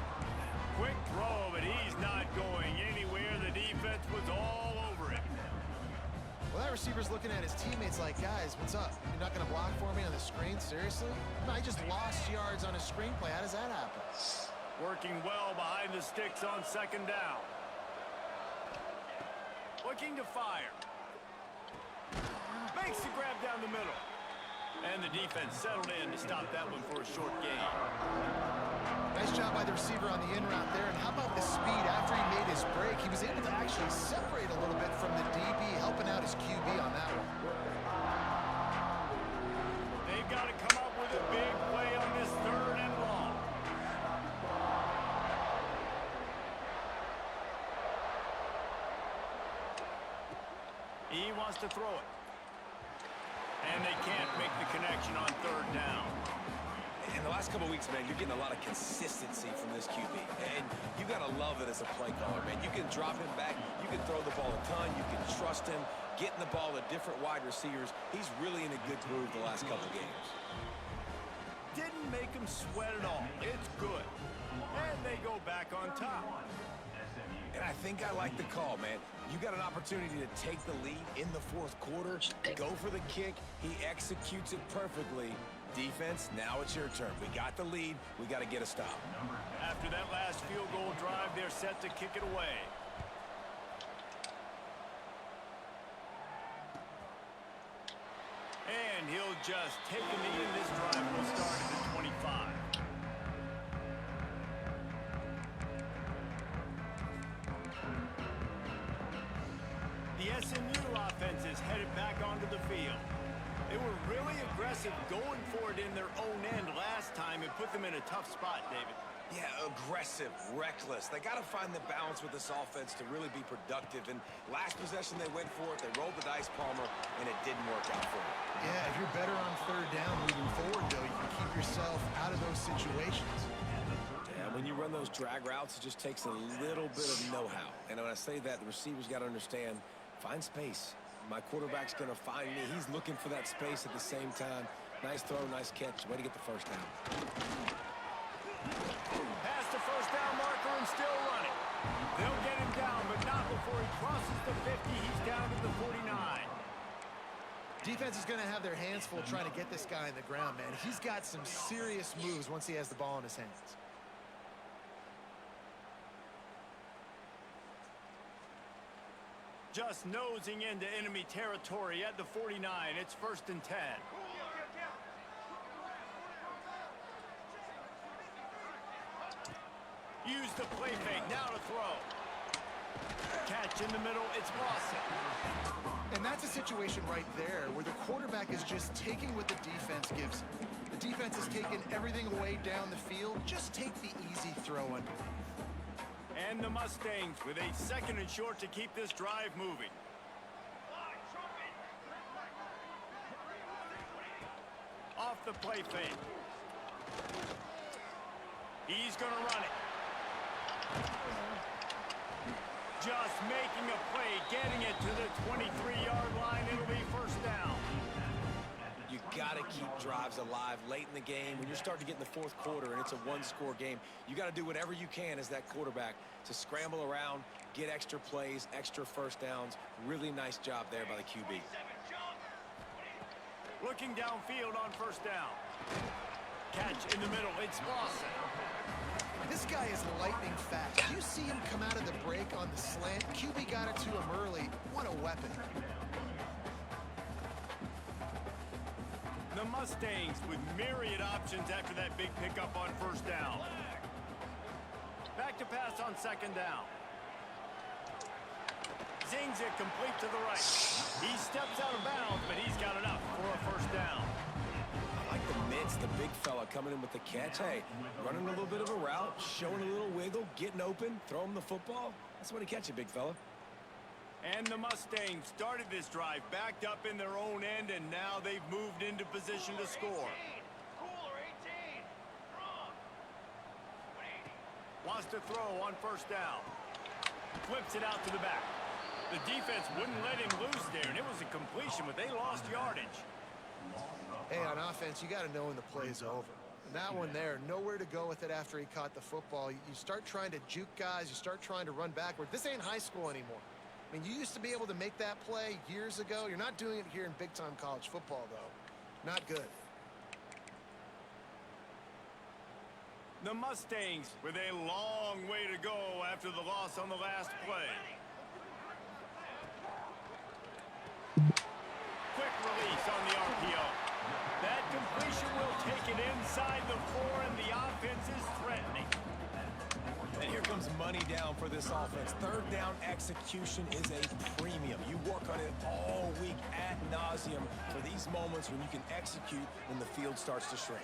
Quick throw, but he's not going anywhere. The defense was all over him. Well, that receiver's looking at his teammates like, guys, what's up? You're not going to block for me on the screen? Seriously? No, I just lost yards on a screenplay. How does that happen? Working well behind the sticks on 2nd down. Looking to fire. Makes the grab down the middle. And the defense settled in to stop that one for a short gain. Nice job by the receiver on the in route there. And how about the speed after he made his break? He was able to actually separate a little bit from the DB, helping out his QB on that one. They've got to come up with a big play on this 3rd and long. He wants to throw it. And they can't make the connection on 3rd down. In the last couple of weeks, man, you're getting a lot of consistency from this QB. And you got to love it as a play caller, man. You can drop him back. You can throw the ball a ton. You can trust him. Getting the ball to different wide receivers. He's really in a good groove the last couple of games. Didn't make him sweat at all. It's good. And they go back on top. And I think I like the call, man. You got an opportunity to take the lead in the 4th quarter. Go for the kick. He executes it perfectly. Defense, now it's your turn. We got the lead. We got to get a stop. After that last field goal drive, they're set to kick it away. And he'll just take the knee, and this drive will start at the 25. The SMU offense is headed back onto the field. They were really aggressive going for it in their own end last time and put them in a tough spot, David. Yeah, aggressive, reckless. They got to find the balance with this offense to really be productive. And last possession, they went for it. They rolled the dice, Palmer, and it didn't work out for them. Yeah, if you're better on 3rd down moving forward, though, you can keep yourself out of those situations. Yeah, when you run those drag routes, it just takes a little bit of know-how. And when I say that, the receivers got to understand, find space. My quarterback's going to find me. He's looking for that space at the same time. Nice throw, nice catch. Way to get the 1st down. Past the 1st down marker and still running. They'll get him down, but not before before he crosses the 50. He's down to the 49. Defense is going to have their hands full trying to get this guy in the ground, man. He's got some serious moves once he has the ball in his hands. Just nosing into enemy territory at the 49. It's 1st and 10. Use the play fake. Now to throw. Catch in the middle. It's Lawson. And that's a situation right there where the quarterback is just taking what the defense gives him. The defense is taking everything away down the field. Just take the easy throw underneath. And the Mustangs with a 2nd and short to keep this drive moving. Off the play fake. He's going to run it. Just making a play, getting it to the 23-yard line. It'll be 1st down. You got to keep drives alive late in the game. When you're starting to get in the 4th quarter and it's a one-score game, you got to do whatever you can as that quarterback to scramble around, get extra plays, extra 1st downs. Really nice job there by the QB. Looking downfield on 1st down. Catch in the middle. It's Lawson. This guy is lightning fast. You see him come out of the break on the slant. QB got it to him early. What a weapon. The Mustangs with myriad options after that big pickup on 1st down. Back to pass on 2nd down. Zings it complete to the right. He steps out of bounds, but he's got enough for a 1st down. I like the mitts, the big fella coming in with the catch. Hey, running a little bit of a route, showing a little wiggle, getting open, throw him the football. That's what he catch you, big fella. And the Mustangs started this drive backed up in their own end, and now they've moved into position to score. Wants to throw on 1st down. Flips it out to the back. The defense wouldn't let him loose there, and it was a completion, but they lost yardage. Hey, on offense, you got to know when the play's over. And that one there, nowhere to go with it after he caught the football. You start trying to juke guys. You start trying to run backward. This ain't high school anymore. I mean, you used to be able to make that play years ago. You're not doing it here in big-time college football, though. Not good. The Mustangs with a long way to go after the loss on the last play. Quick release on the RPO. That completion will take it inside the 4, and the offense is threatening. And here comes money down for this offense. 3rd down execution is a premium. You work on it all week ad nauseum for these moments when you can execute when the field starts to shrink.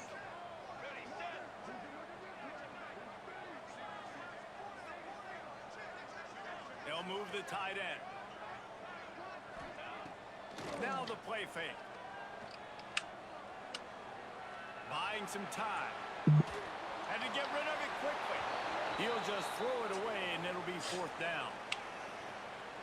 They'll move the tight end. Now the play fake. Buying some time. Had to get rid of it quickly. He'll just throw it away, and it'll be 4th down.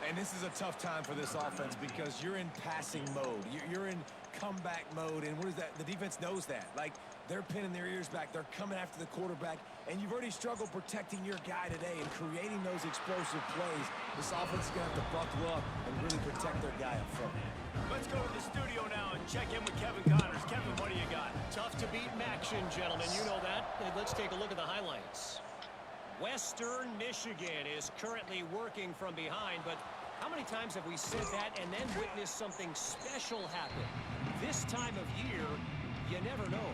And this is a tough time for this offense because you're in passing mode. You're in comeback mode, and what is that? The defense knows that. Like, they're pinning their ears back. They're coming after the quarterback, and you've already struggled protecting your guy today and creating those explosive plays. This offense is going to have to buckle up and really protect their guy up front. Let's go to the studio now and check in with Kevin Connors. Kevin, what do you got? Tough to beat action, gentlemen. You know that. And let's take a look at the highlights. Western Michigan is currently working from behind, but how many times have we said that and then witnessed something special happen? This time of year, you never know.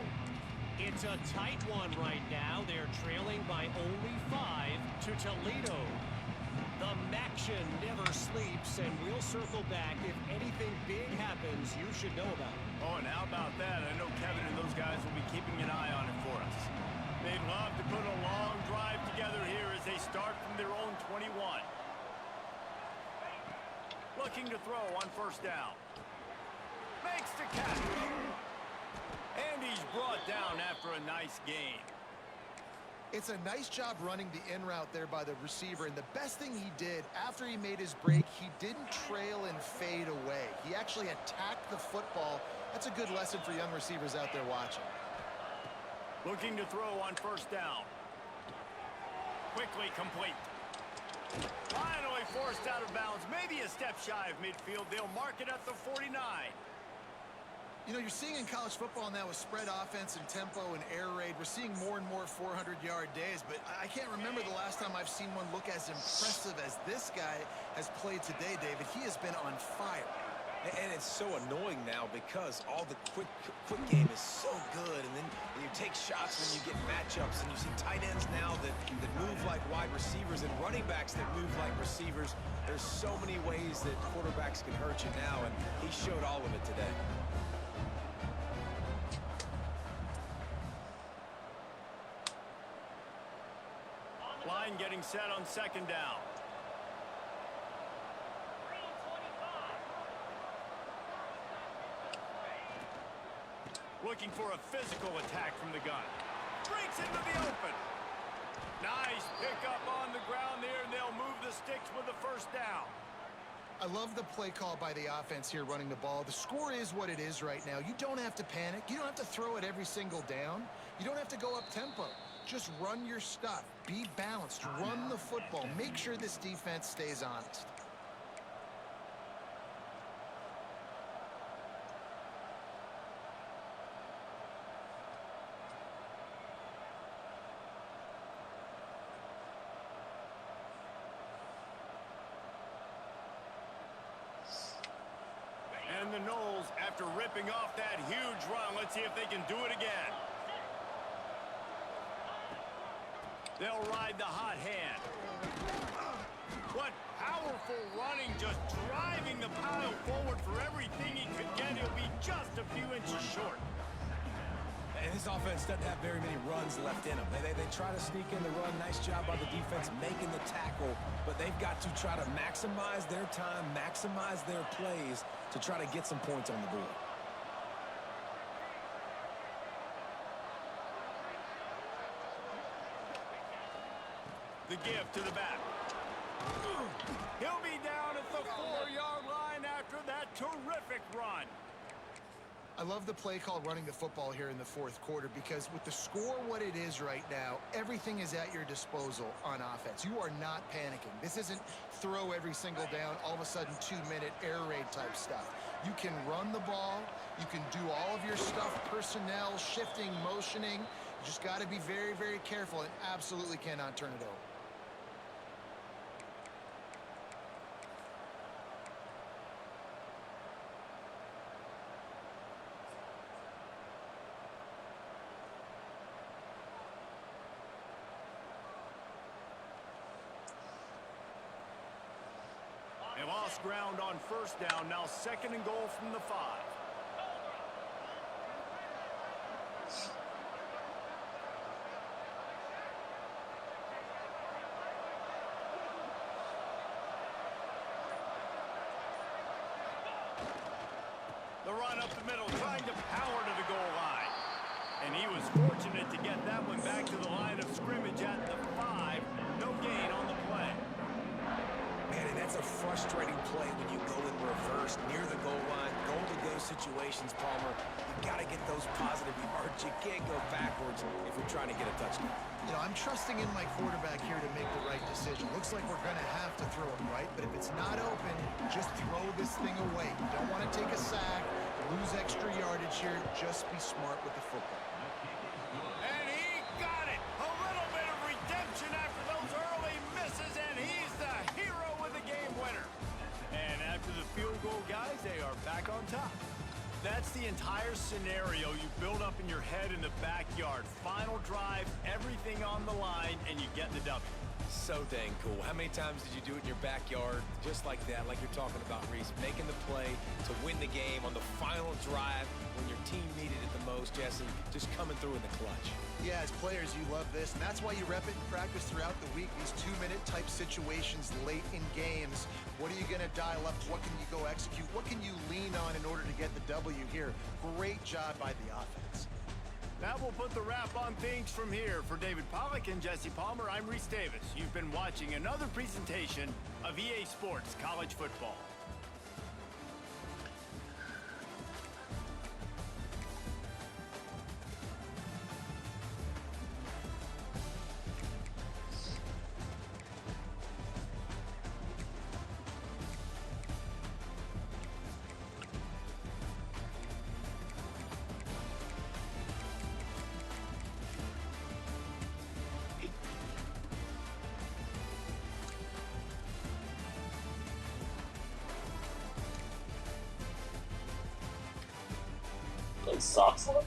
It's a tight one right now. They're trailing by only 5 to Toledo. The Maction never sleeps, and we'll circle back. If anything big happens, you should know about it. Oh, and how about that? I know Kevin and those guys will be keeping an eye on it for us. They'd love to put a long drive together here as they start from their own 21. Looking to throw on 1st down. Makes the catch. And he's brought down after a nice gain. It's a nice job running the in route there by the receiver, and the best thing he did after he made his break, he didn't trail and fade away. He actually attacked the football. That's a good lesson for young receivers out there watching. Looking to throw on 1st down. Quickly complete. Finally forced out of bounds. Maybe a step shy of midfield. They'll mark it at the 49. You know, you're seeing in college football now with spread offense and tempo and air raid, we're seeing more and more 400-yard days, but I can't remember the last time I've seen one look as impressive as this guy has played today, David. He has been on fire. And it's so annoying now because all the quick game is so good, and then you take shots when you get matchups, and you see tight ends now that move like wide receivers and running backs that move like receivers. There's so many ways that quarterbacks can hurt you now, and he showed all of it today. Line getting set on second down. Looking for a physical attack from the gun. Breaks into the open. Nice pickup on the ground there, and they'll move the sticks with the first down. I love the play call by the offense here running the ball. The score is what it is right now. You don't have to panic. You don't have to throw it every single down. You don't have to go up tempo. Just run your stuff. Be balanced. Run the football. Make sure this defense stays honest. And the Noles, after ripping off that huge run, let's see if they can do it again. They'll ride the hot hand. What powerful running, just driving the pile forward for everything he could get. He'll be just a few inches short. And this offense doesn't have very many runs left in them. They try to sneak in the run. Nice job by the defense making the tackle, but they've got to try to maximize their time, maximize their plays to try to get some points on the board. The give to the back. He'll be down at the 4-yard line after that terrific run. I love the play call running the football here in the fourth quarter because with the score what it is right now, everything is at your disposal on offense. You are not panicking. This isn't throw every single down, all of a sudden 2-minute air raid type stuff. You can run the ball. You can do all of your stuff, personnel, shifting, motioning. You just got to be very, very careful and absolutely cannot turn it over. They lost ground on first down. Now second and goal from the 5. The run up the middle, trying to power to the goal line. And he was fortunate to get that one back to the line of scrimmage at the 5. No gain on the play. Man, and that's a frustrating play when you go in reverse near the goal line. Goal-to-go situations, Palmer. You got to get those positive yards. You can't go backwards if you're trying to get a touchdown. You know, I'm trusting in my quarterback here to make the right decision. Looks like we're going to have to throw it right, but if it's not open, just throw this thing away. You don't want to take a sack, lose extra yardage here. Just be smart with the football. And he got it. A little bit of redemption after those early misses, and he's the hero with the game winner. And after the field goal, guys, they are back on top. That's the entire scenario you build up in your head in the backyard. Final drive, everything on the line, and you get the W. So dang cool. How many times did you do it in your backyard just like that, like you're talking about, Reese? Making the play to win the game on the final drive when your team needed it the most, Jesse. Just coming through in the clutch. Yeah, as players, you love this, and that's why you rep it in practice throughout the week. These 2-minute type situations late in games. What are you going to dial up? What can you go execute? What can you lean on in order to get the W here? Great job by the offense. That will put the wrap on things from here. For David Pollack and Jesse Palmer, I'm Reese Davis. You've been watching another presentation of EA Sports College Football. his socks on?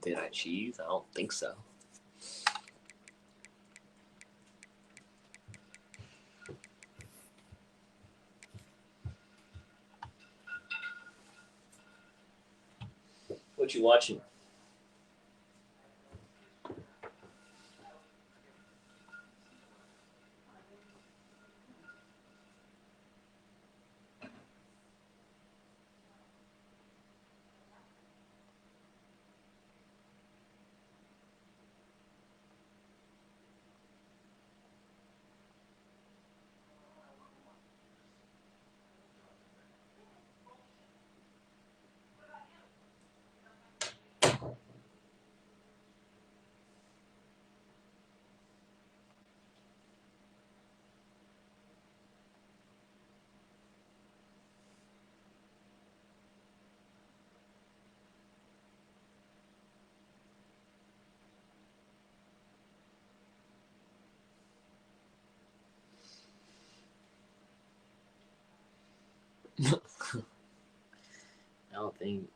Did I cheese? I don't think so. What you watching? I don't think.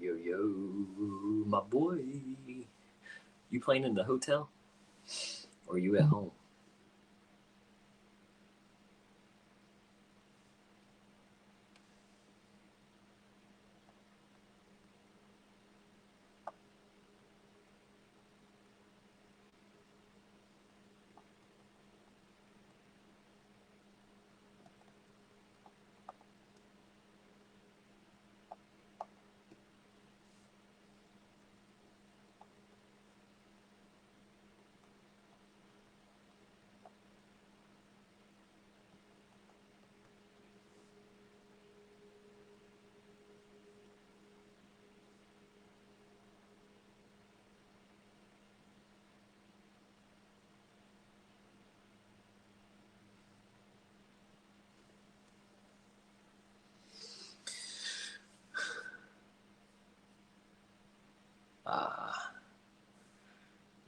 yo, yo, my boy. You playing in the hotel? Or you at home?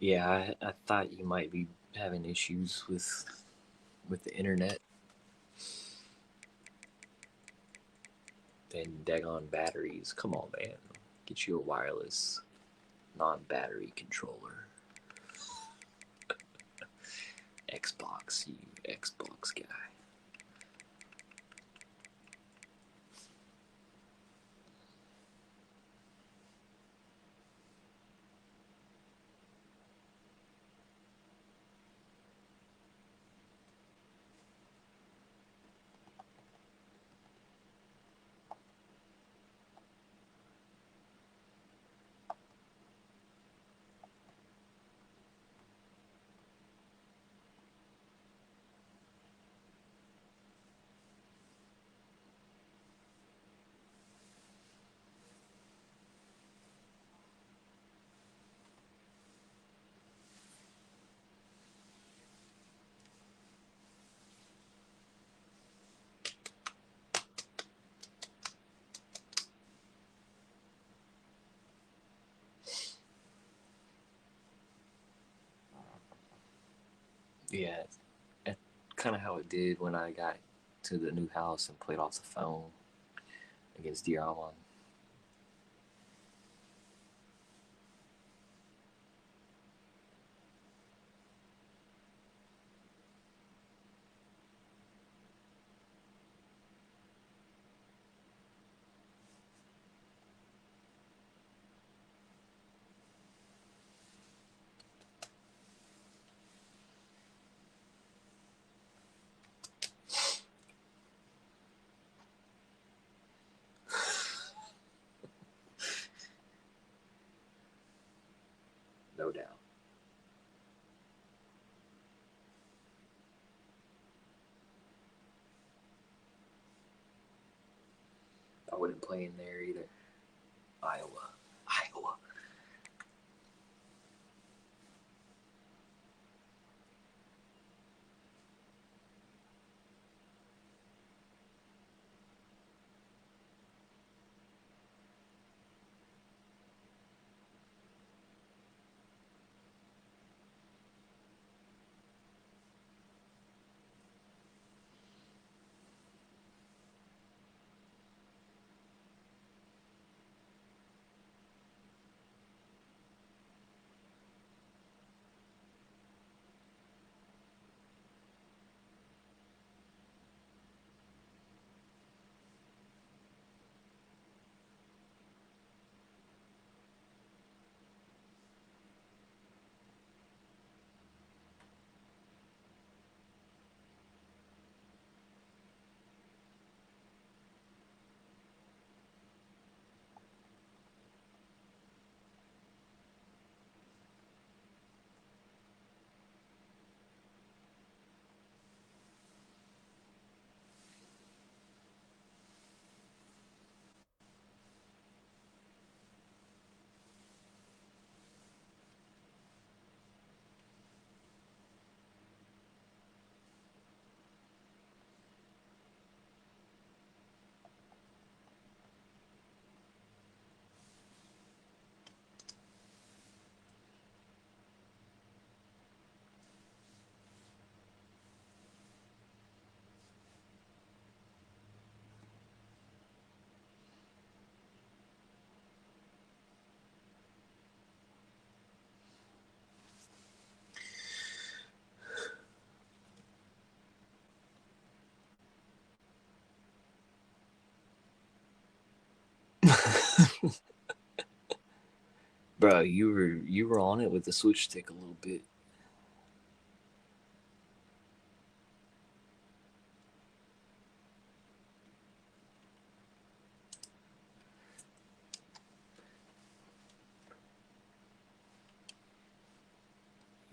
Yeah, I thought you might be having issues with the internet. And daggone batteries. Come on, man. Get you a wireless, non-battery controller. Xbox, you Xbox guy. Yeah, that's kind of how it did when I got to the new house and played off the phone against Diamond. No doubt. I wouldn't play in there either. Iowa. Iowa. Bro, you were on it with the switch stick a little bit.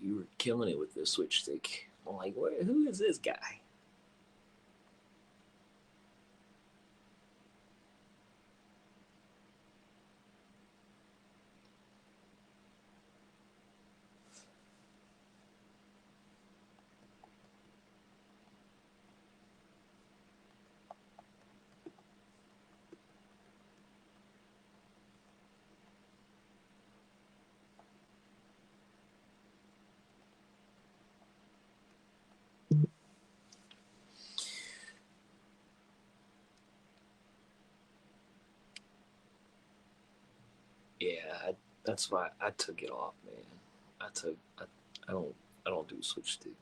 You were killing it with the switch stick. I'm like, who is this guy? Yeah, that's why I took it off, man. I don't do switch stick.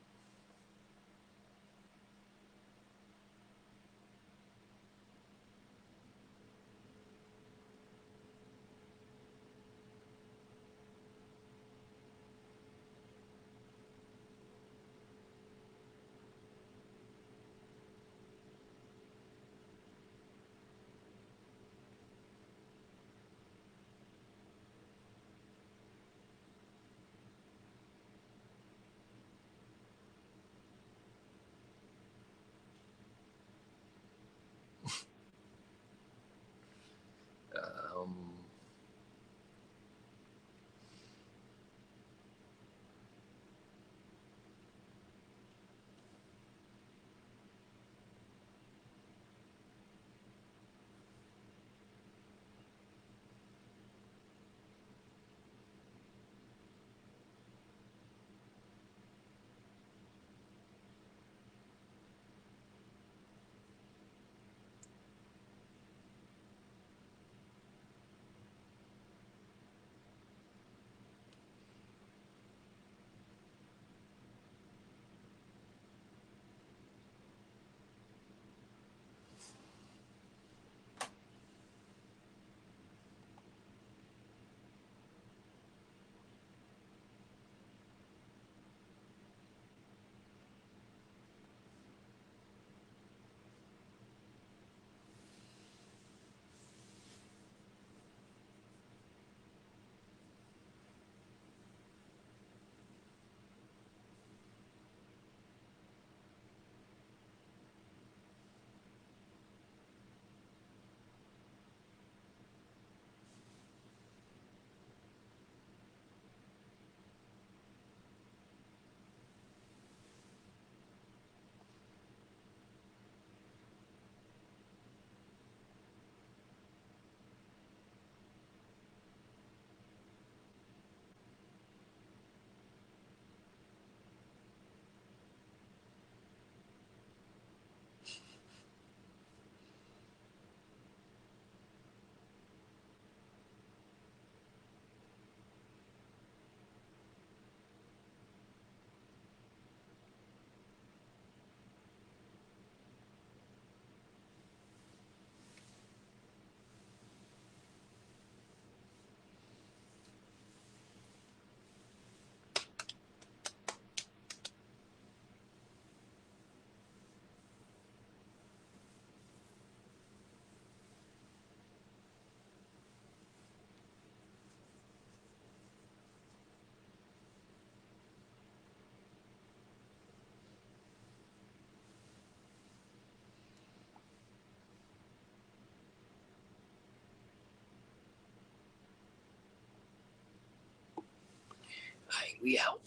Um, Hey, we out.